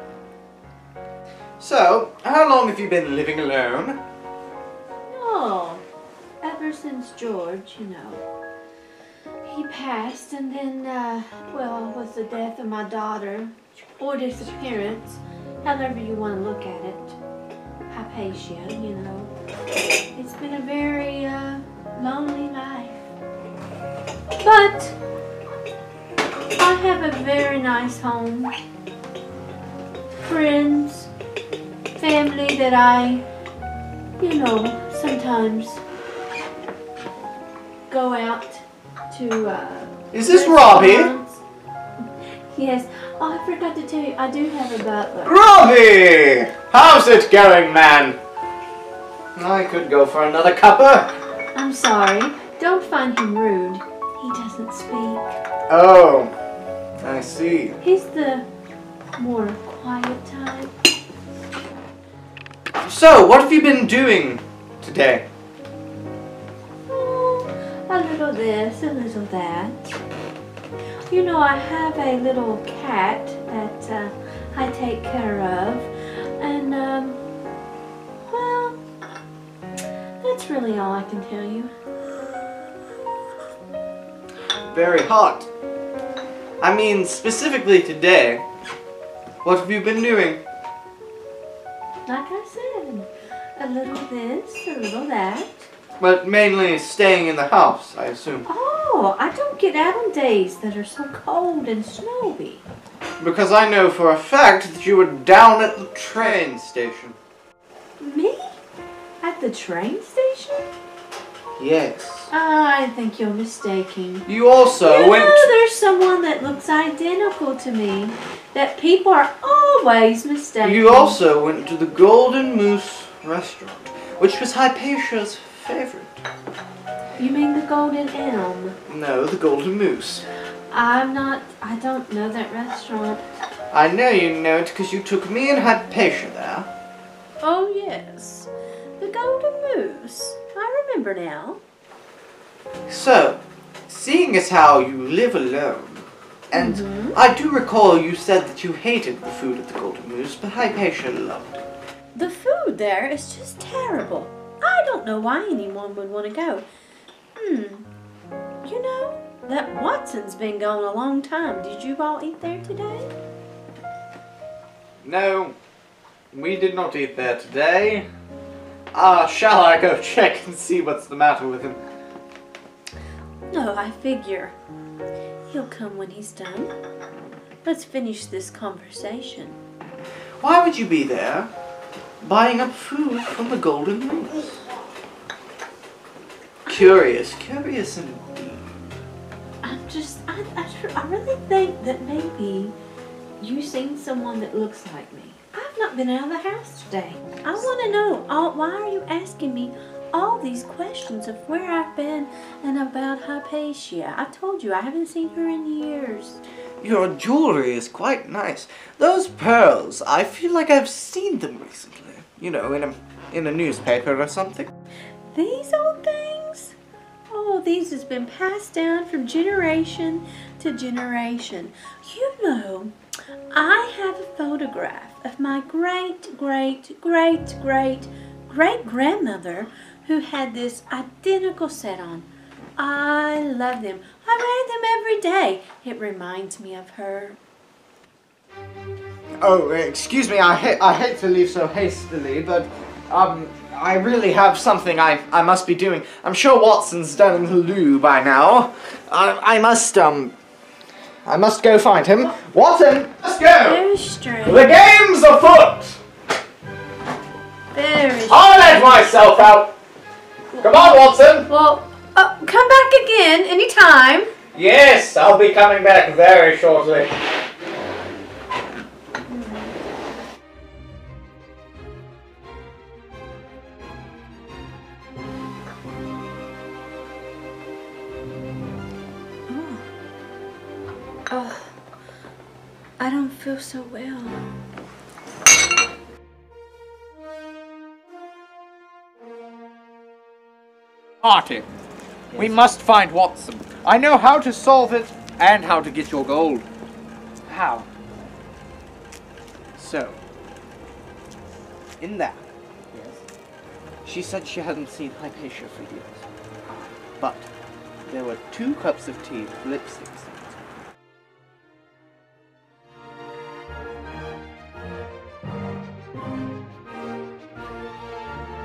So, how long have you been living alone? Oh, ever since George, you know. He passed, and then, well, with the death of my daughter, or disappearance, however you want to look at it, Hypatia, you know. It's been a very, lonely life. But I have a very nice home. Friends, family that I, you know, sometimes go out to, Is this Robbie? Yes. Oh, I forgot to tell you, I do have a butler. Robbie! How's it going, man? I could go for another cuppa. I'm sorry. Don't find him rude. He doesn't speak. Oh, I see. He's the more quiet type. So, what have you been doing today? Oh, a little this, a little that. You know, I have a little cat that I take care of. And, well, that's really all I can tell you. Very hot. I mean, specifically today. What have you been doing? Like I said, a little this, a little that. But mainly staying in the house, I assume. Oh, I don't get out on days that are so cold and snowy. Because I know for a fact that you were down at the train station. Me? At the train station? Yes. I think you're mistaken. You also You went... know, there's someone that looks identical to me that people are always mistaken. You also went to the Golden Moose restaurant, which was Hypatia's favorite. You mean the Golden Elm? No, the Golden Moose. I don't know that restaurant. I know you know it because you took me and Hypatia there. Oh, yes. The Golden Moose. I remember now. So, seeing as how you live alone, and I do recall you said that you hated the food at the Golden Moose, but Hypatia loved it. The food there is just terrible. I don't know why anyone would want to go. You know, that Watson's been gone a long time. Did you all eat there today? No, we did not eat there today. Shall I go check and see what's the matter with him? No, I figure he'll come when he's done. Let's finish this conversation. Why would you be there, buying up food from the Golden Moose? Curious indeed. I really think that maybe you've seen someone that looks like me. I've not been out of the house today. I want to know, why are you asking me all these questions of where I've been and about Hypatia? I told you I haven't seen her in years. Your jewelry is quite nice. Those pearls, I feel like I've seen them recently. You know, in a newspaper or something. These old things? Oh, these has been passed down from generation to generation. You know, I have a photograph of my great-great-great-great-great-grandmother who had this identical set on. I love them. I wear them every day. It reminds me of her. Oh, excuse me, I hate to leave so hastily, but, I really have something I must be doing. I'm sure Watson's done in the loo by now. I must go find him. Watson, let's go! Very strange. The game's afoot! Very strange. I'll let myself out! Come on, Watson! Well, come back again anytime. Yes, I'll be coming back very shortly. I don't feel so well. Marty, we must find Watson. I know how to solve it and how to get your gold. How? So, in that, Yes. she said she hadn't seen Hypatia for years. But there were 2 cups of tea with lipsticks.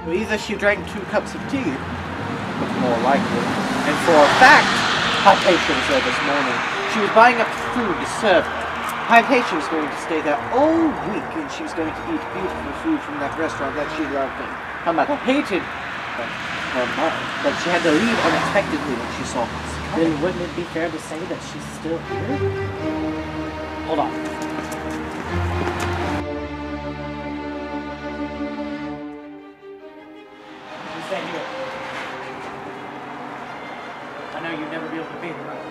So either she drank 2 cups of tea, but more likely, and for a fact, Hypatia was there this morning. She was buying up food to serve her. Hypatia was going to stay there all week, and she was going to eat beautiful food from that restaurant that she loved and her mother hated. But she had to leave unexpectedly when she saw us coming. Then wouldn't it be fair to say that she's still here? Hold on. You stay here. I know you'd never be able to beat her, right?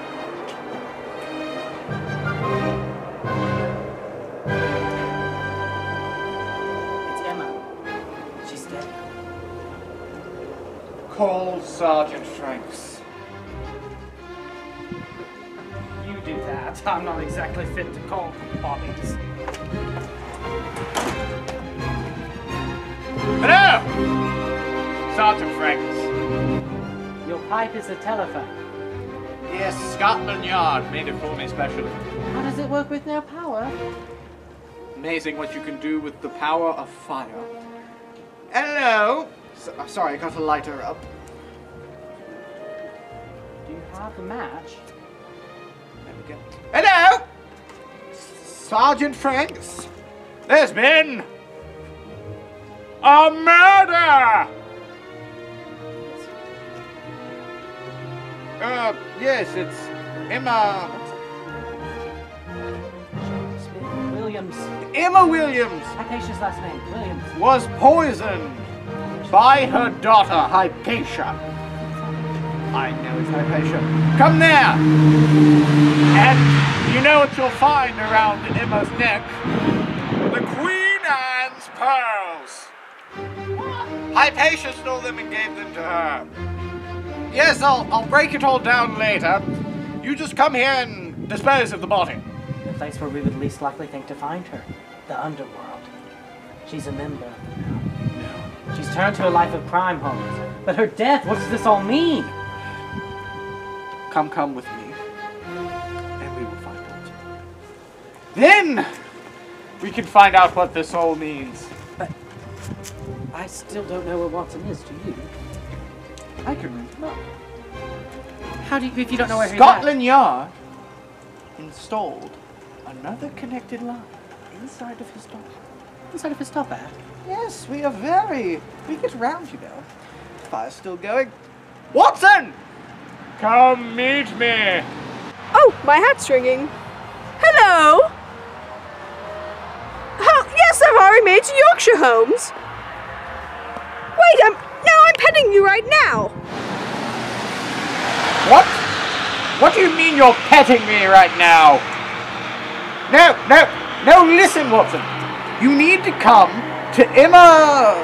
It's Emma. She's dead. Call Sergeant Franks. You do that. I'm not exactly fit to call bodies. Hello! Sergeant Franks. Your pipe is a telephone. Yes, Scotland Yard made it for me specially. How does it work with no power? Amazing what you can do with the power of fire. Hello! Sorry, I got to light her up. Do you have a match? There we go. Hello! Sergeant Franks. There's been a murder! Yes, it's Emma... Williams. Emma Williams Hypatia's last name. Williams. was poisoned by her daughter, Hypatia. I know it's Hypatia. Come there! And you know what you'll find around Emma's neck? The Queen Anne's pearls. Hypatia stole them and gave them to her. Yes, I'll break it all down later. You just come here and dispose of the body. The place where we would least likely think to find her. The underworld. She's a member of it now. She's turned to a life of crime, Holmes. But her death, what does this all mean? Come with me, and we will find out. Then we can find out what this all means. But I still don't know where Watson is, do you? I can ring him up. How do you, if you don't know where he's Scotland Yard installed another connected line inside of his top. at? Inside of his top hat? Yes, we get around, you know. The fire's still going. Watson! Come meet me! Oh, my hat's ringing. Hello? Oh, yes, I've already made to Yorkshire, Holmes. Wait, I'm petting you right now. What? What do you mean you're petting me right now? No, listen, Watson. You need to come to Emma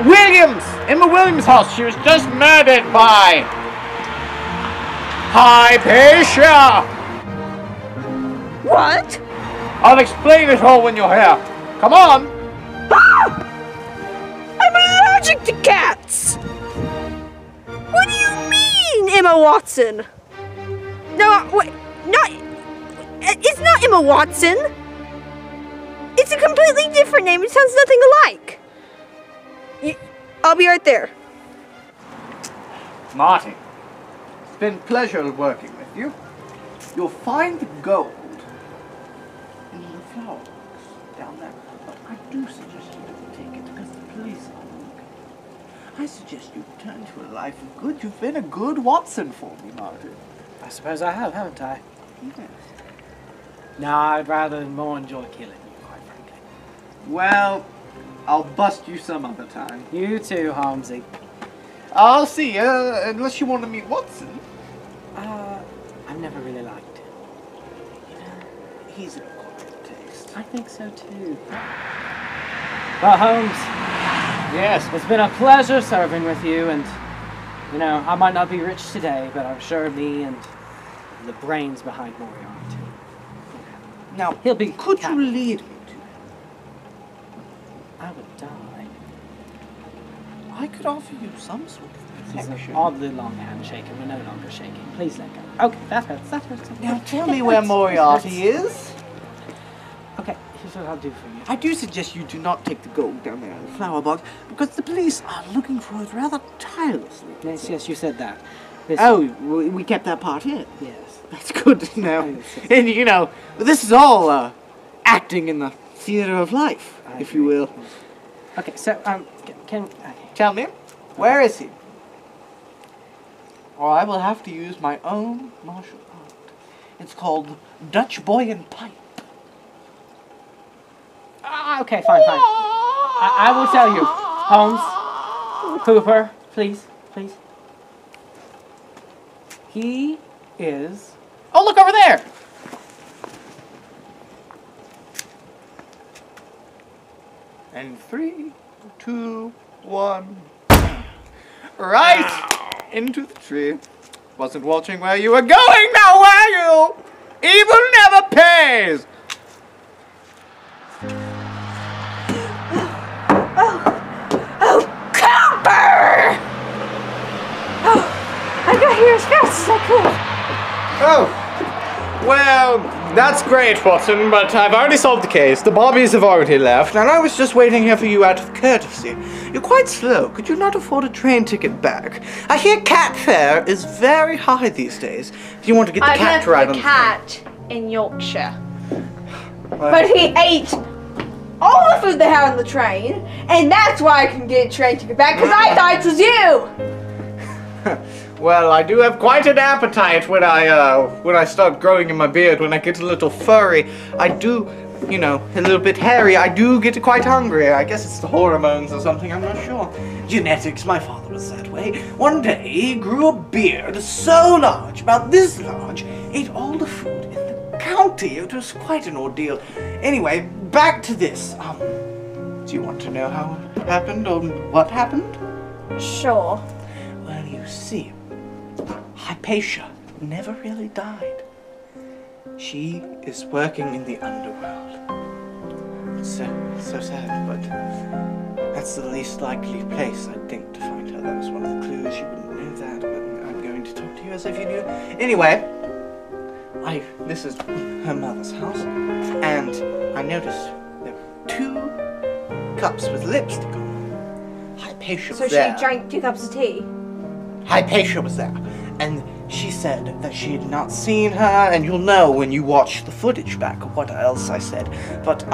Williams' house. She was just murdered by Hypatia. What? I'll explain it all when you're here. Come on. Ah! I'm allergic to cats. What do you mean, Emma Watson? No, wait, it's not Emma Watson. It's a completely different name. It sounds nothing alike. I'll be right there. Marty, it's been a pleasure working with you. You'll find the gold in the flower box down there. But I do suggest you don't take it because the police are looking. I suggest you turn to a life of good. You've been a good Watson for me, Marty. I suppose I have, haven't I? Yes. No, I'd rather more enjoy killing you, quite frankly. Well, I'll bust you some other time. You too, Holmesy. I'll see you, unless you want to meet Watson. I've never really liked him. You know, he's a quiet I think so too. Well, Holmes, Yes. it's been a pleasure serving with you, and you know, I might not be rich today, but I'm sure me and the brains behind Moriarty. Now, He'll be could happy. you lead me to? I would die. I could offer you some sort of This is an protection. oddly long handshake, and we're no longer shaking. Please let go. Okay, that hurts. That hurts. Now tell me where Moriarty is. Okay, here's what I'll do for you. I do suggest you do not take the gold down there in the flower box, because the police are looking for it rather tirelessly. Yes, you said that. This, Oh, we kept that part in. yes. That's good to know. Yes, yes. And you know, this is all acting in the theater of life, I if you agree. will. Okay, so okay. Tell me, where is he? Or I will have to use my own martial art. It's called Dutch Boy and Pipe. Okay, fine. I will tell you, Holmes, Cooper, please. He is. Oh, look over there. And 3, 2, 1. Right into the tree. Wasn't watching where you were going now, were you? Evil never pays. Oh, Cooper! Oh, I got here as fast as I could. Oh, well, that's great, Watson, but I've already solved the case. The Bobbies have already left, and I was just waiting here for you out of courtesy. You're quite slow. Could you not afford a train ticket back? I hear cat fare is very high these days. Do you want to get the I've cat left to ride the on cat in Yorkshire. the But he ate all the food they had on the train, and that's why I couldn't get a train ticket back, because I thought it was you! Well, I do have quite an appetite when I start growing in my beard. When I get a little furry, I do, you know, a little bit hairy, I do get quite hungry. I guess it's the hormones or something, I'm not sure. Genetics, my father was that way. One day, he grew a beard so large, about this large, ate all the food in the county. It was quite an ordeal. Anyway, back to this. Do you want to know how it happened or what happened? Sure. Well, you see, Hypatia never really died. She is working in the underworld. It's so sad, but that's the least likely place, I think, to find her. That was one of the clues. You wouldn't know that, but I'm going to talk to you as if you knew. Anyway, this is her mother's house, and I noticed there were 2 cups with lipstick on. Hypatia was So there. she drank 2 cups of tea? Hypatia was there, and she said that she had not seen her, and you'll know when you watch the footage back of what else I said. But,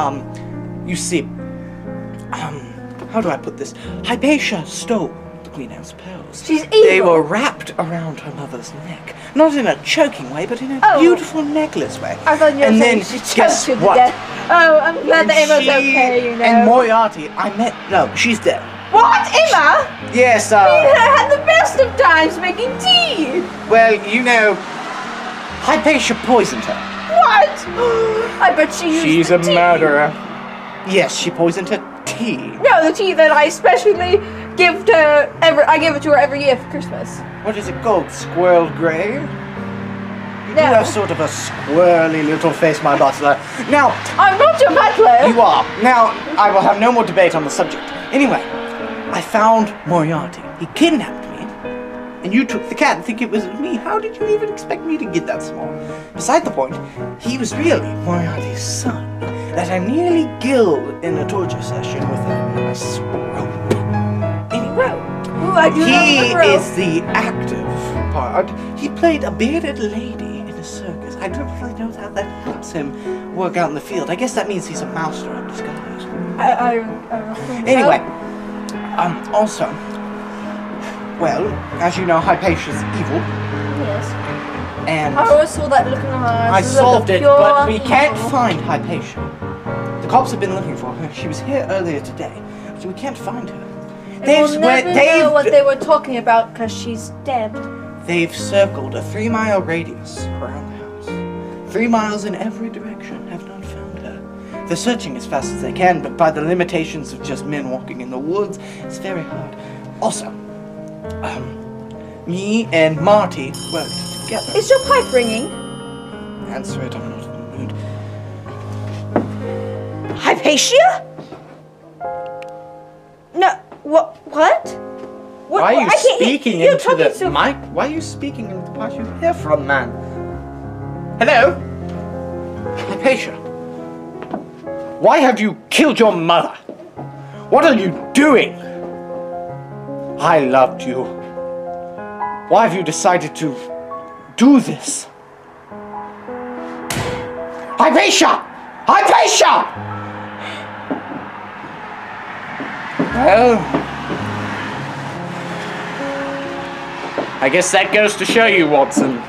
you see, how do I put this? Hypatia stole the Queen Anne's pearls. She's evil. They were wrapped around her mother's neck. Not in a choking way, but in a beautiful necklace way. I thought you were and saying then, she choked guess her to what? death. Oh, I'm glad that Emma's She okay, you know. And Moriarty, no, she's dead. What? Emma? Yes, We had the best of times making tea! well, you know, Hypatia poisoned her. What? I bet she used She's the a tea. murderer. Yes, she poisoned her tea. No, the tea that I especially give to I give it to her every year for Christmas. What is it called? Squirrel Grey? You do No. have sort of a squirrely little face, my butler. Now, I'm not your butler! you are. Now, I will have no more debate on the subject. Anyway, I found Moriarty. He kidnapped me. And you took the cat and think it was me. How did you even expect me to get that small? Beside the point, he was really Moriarty's son. That I nearly killed in a torture session with a nice rope. Anyway, Ooh, I do love he the rope. is the active part. He played a bearded lady in a circus. I don't really know how that helps him work out in the field. I guess that means he's a master of disguise. I don't think so. Anyway, also, well, as you know, Hypatia's evil, Yes. and I always saw that look in her eyes. I It was like solved a it, pure but we can't evil. find Hypatia. The cops have been looking for her. She was here earlier today, so we can't find her. We'll never know what they were talking about because she's dead. They've circled a 3-mile radius around the house. 3 miles in every direction, have not found her. they're searching as fast as they can, but by the limitations of just men walking in the woods, it's very hard. Also, me and Marty worked together. Is your pipe ringing? Answer it, I'm not in the mood. Hypatia? No, what? What? Why are you I can't hear- speaking you're into talking the so- mic? Why are you speaking into the part you hear from, man? Hello? Hypatia. Why have you killed your mother? What are you doing? I loved you. Why have you decided to do this? Hypatia! Hypatia! Well, I guess that goes to show you, Watson.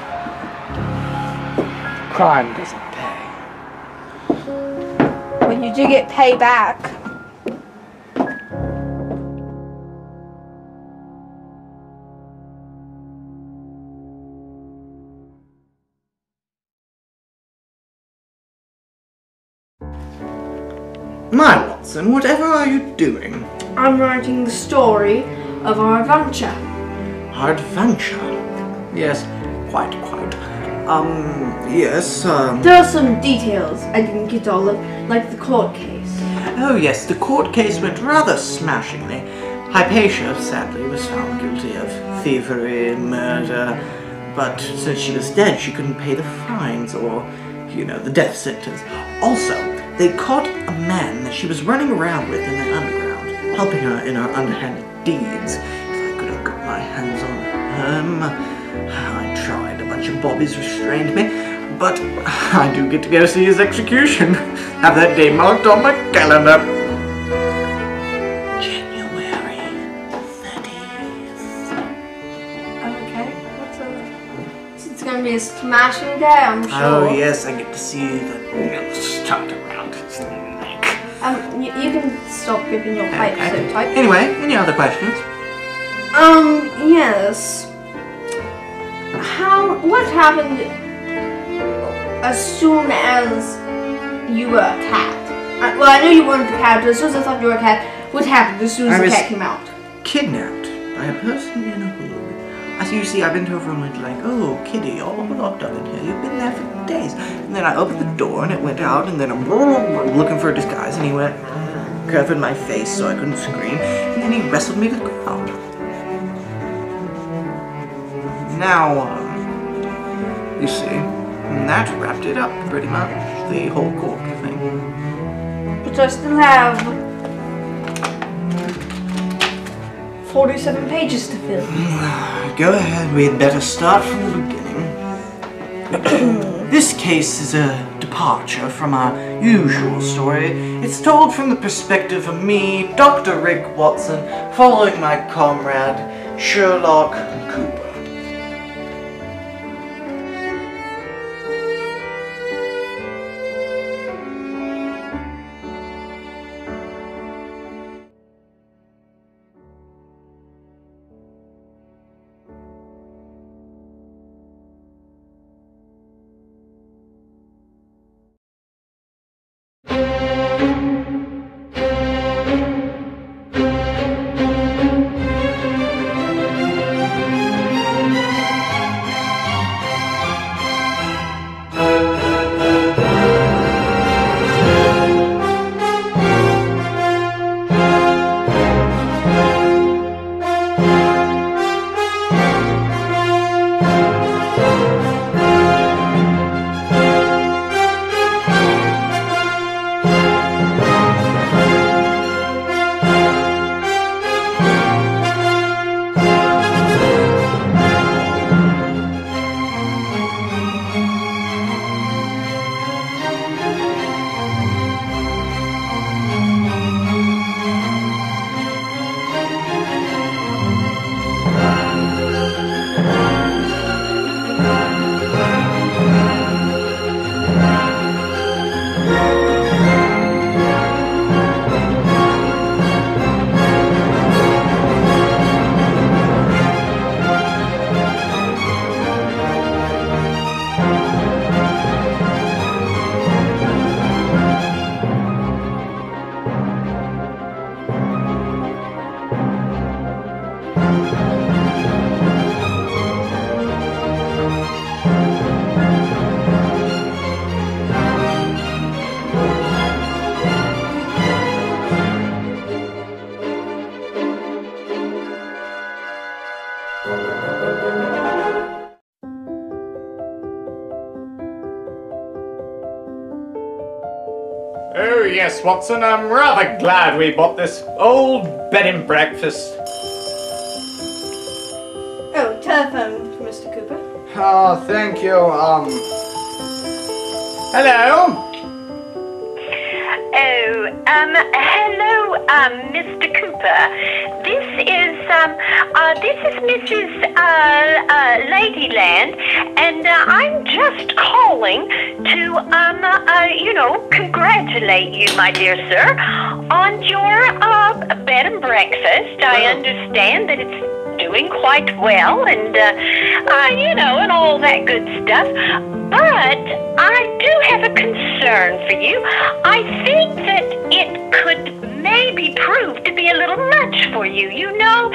Crime doesn't pay. When you do get payback. My Watson, whatever are you doing? I'm writing the story of our adventure. Our adventure? Yes, quite. Yes, There are some details I didn't get all of, like the court case. Oh yes, the court case went rather smashingly. Hypatia, sadly, was found guilty of thievery, murder, but since she was dead, she couldn't pay the fines or, you know, the death sentence. Also, they caught a man that she was running around with in the underground, helping her in her underhanded deeds. If I could have got my hands on him. I tried. A bunch of bobbies restrained me, but I do get to go see his execution. Have that day marked on my calendar. January 30th. Okay, it's gonna be a smashing day, I'm sure. Oh yes, I get to see the nail start around his neck. You can stop gripping your pipe so tight. Anyway, any other questions? Yes. What happened as soon as you were a cat? Well, I know you weren't a cat, but as soon as I thought you were a cat, what happened as soon as the cat came out? Kidnapped by a person in a hood. As you see, I've been to a room and like, oh, kitty, all locked up in here. You've been there for days. And then I opened the door and it went out, and then I'm looking for a disguise, and he went, covered my face so I couldn't scream, and then he wrestled me to the ground. Now, you see, and that wrapped it up pretty much, the whole court thing. But I still have 47 pages to fill. Go ahead, we'd better start from the beginning. This case is a departure from our usual story. It's told from the perspective of me, Dr. Rick Watson, following my comrade, Sherlock Cooper. yes, Watson, I'm rather glad we bought this old bed and breakfast. Oh, telephone, Mr. Cooper. Oh, thank you, Hello? Hello, Mr. Cooper. This is Mrs. Ladyland, and I'm just calling to, congratulate you, my dear sir, on your, bed and breakfast. I understand that it's doing quite well, and, and all that good stuff. But I do have a concern for you. I think that it could maybe prove to be a little much for you. You know,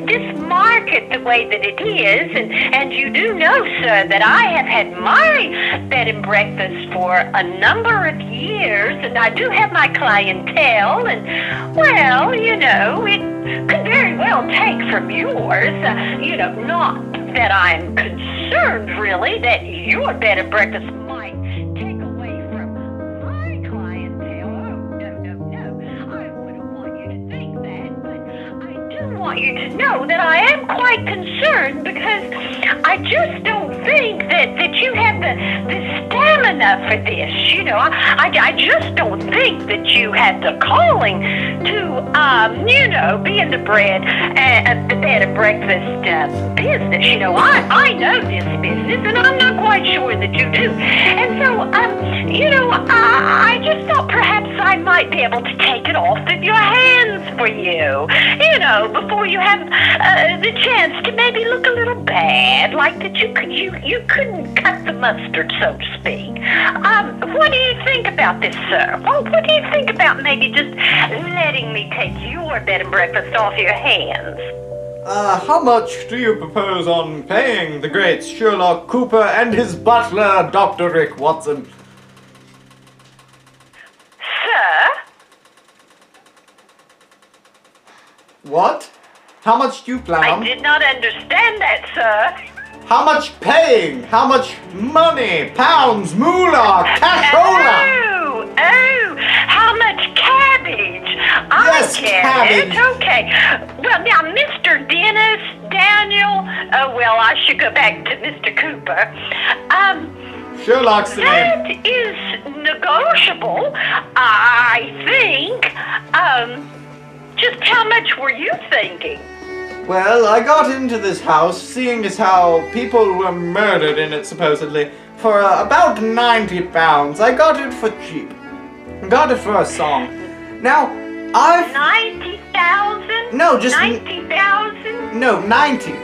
this market the way that it is, and you do know, sir, that I have had my bed and breakfast for a number of years, and I do have my clientele, and, well, it could very well take from yours, not that I'm concerned, really, that your bed and breakfast might take away from my clientele. Oh, no. I wouldn't want you to think that, but I do want you to know that I am quite concerned because I just don't think that you have the stamina for this. I just don't think that you have the calling to, be in the bed and breakfast business. I know this business, and I'm not quite sure that you do. And so, I just thought perhaps I might be able to take it off of your hands for you. Before you have the chance to maybe look a little bad, like that you couldn't cut the mustard, so to speak. What do you think about this, sir? Well, what do you think about maybe just letting me take your bed and breakfast off your hands? How much do you propose on paying the great Sherlock Cooper and his butler, Dr. Rick Watson? Sir? What? How much do you plan? I did not understand that, sir. How much paying? How much money? Pounds, moolah, cashola? Oh, how much cabbage? Yes, I get cabbage. it. Okay. Well, now, Mr. Dennis, Daniel, I should go back to Mr. Cooper. Sherlock's the name. That is negotiable, I think. Just how much were you thinking? Well, I got into this house, seeing as how people were murdered in it, supposedly, for about £90. I got it for cheap. Got it for a song. Now, I've... 90,000? No, just... 90,000? No, 90.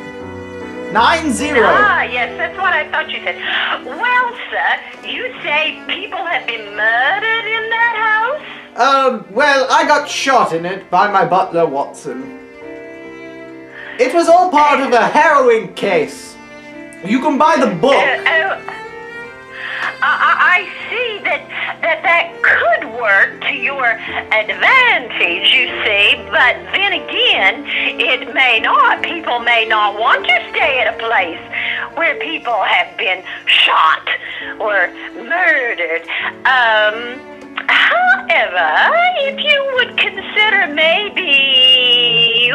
90. Ah, yes, that's what I thought you said. Well, sir, you say people have been murdered in that house? Well, I got shot in it by my butler, Watson. It was all part of a harrowing case. You can buy the book. I see that could work to your advantage, you see, but then again, it may not. People may not want to stay at a place where people have been shot or murdered. However, if you would consider maybe,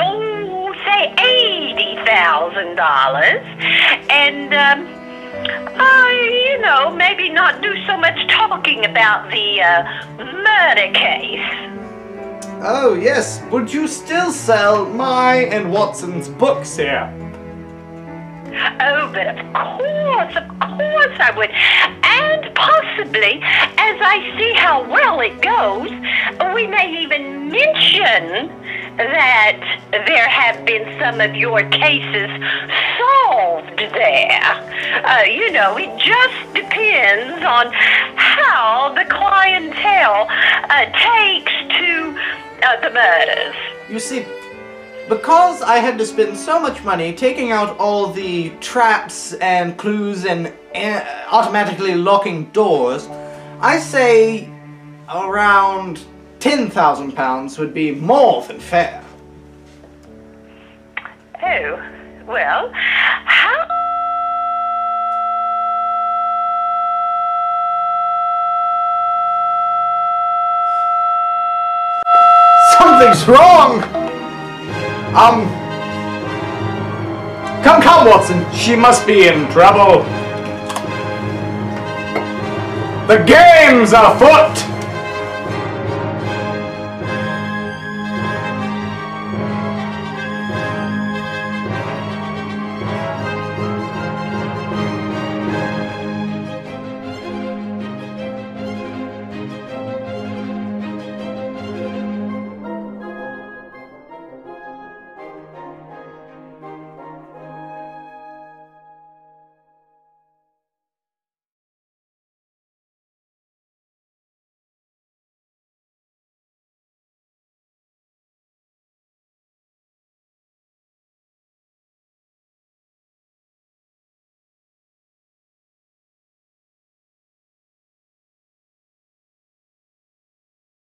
say $80,000, and maybe not do so much talking about the murder case. Oh yes, would you still sell my and Watson's books here? Oh, but of course I would. And possibly, as I see how well it goes, we may even mention that there have been some of your cases solved there. It just depends on how the clientele takes to the murders. You see, because I had to spend so much money taking out all the traps and clues and automatically locking doors, I say around £10,000 would be more than fair. Oh, well, how... Something's wrong! Come, Watson. She must be in trouble. The game's afoot!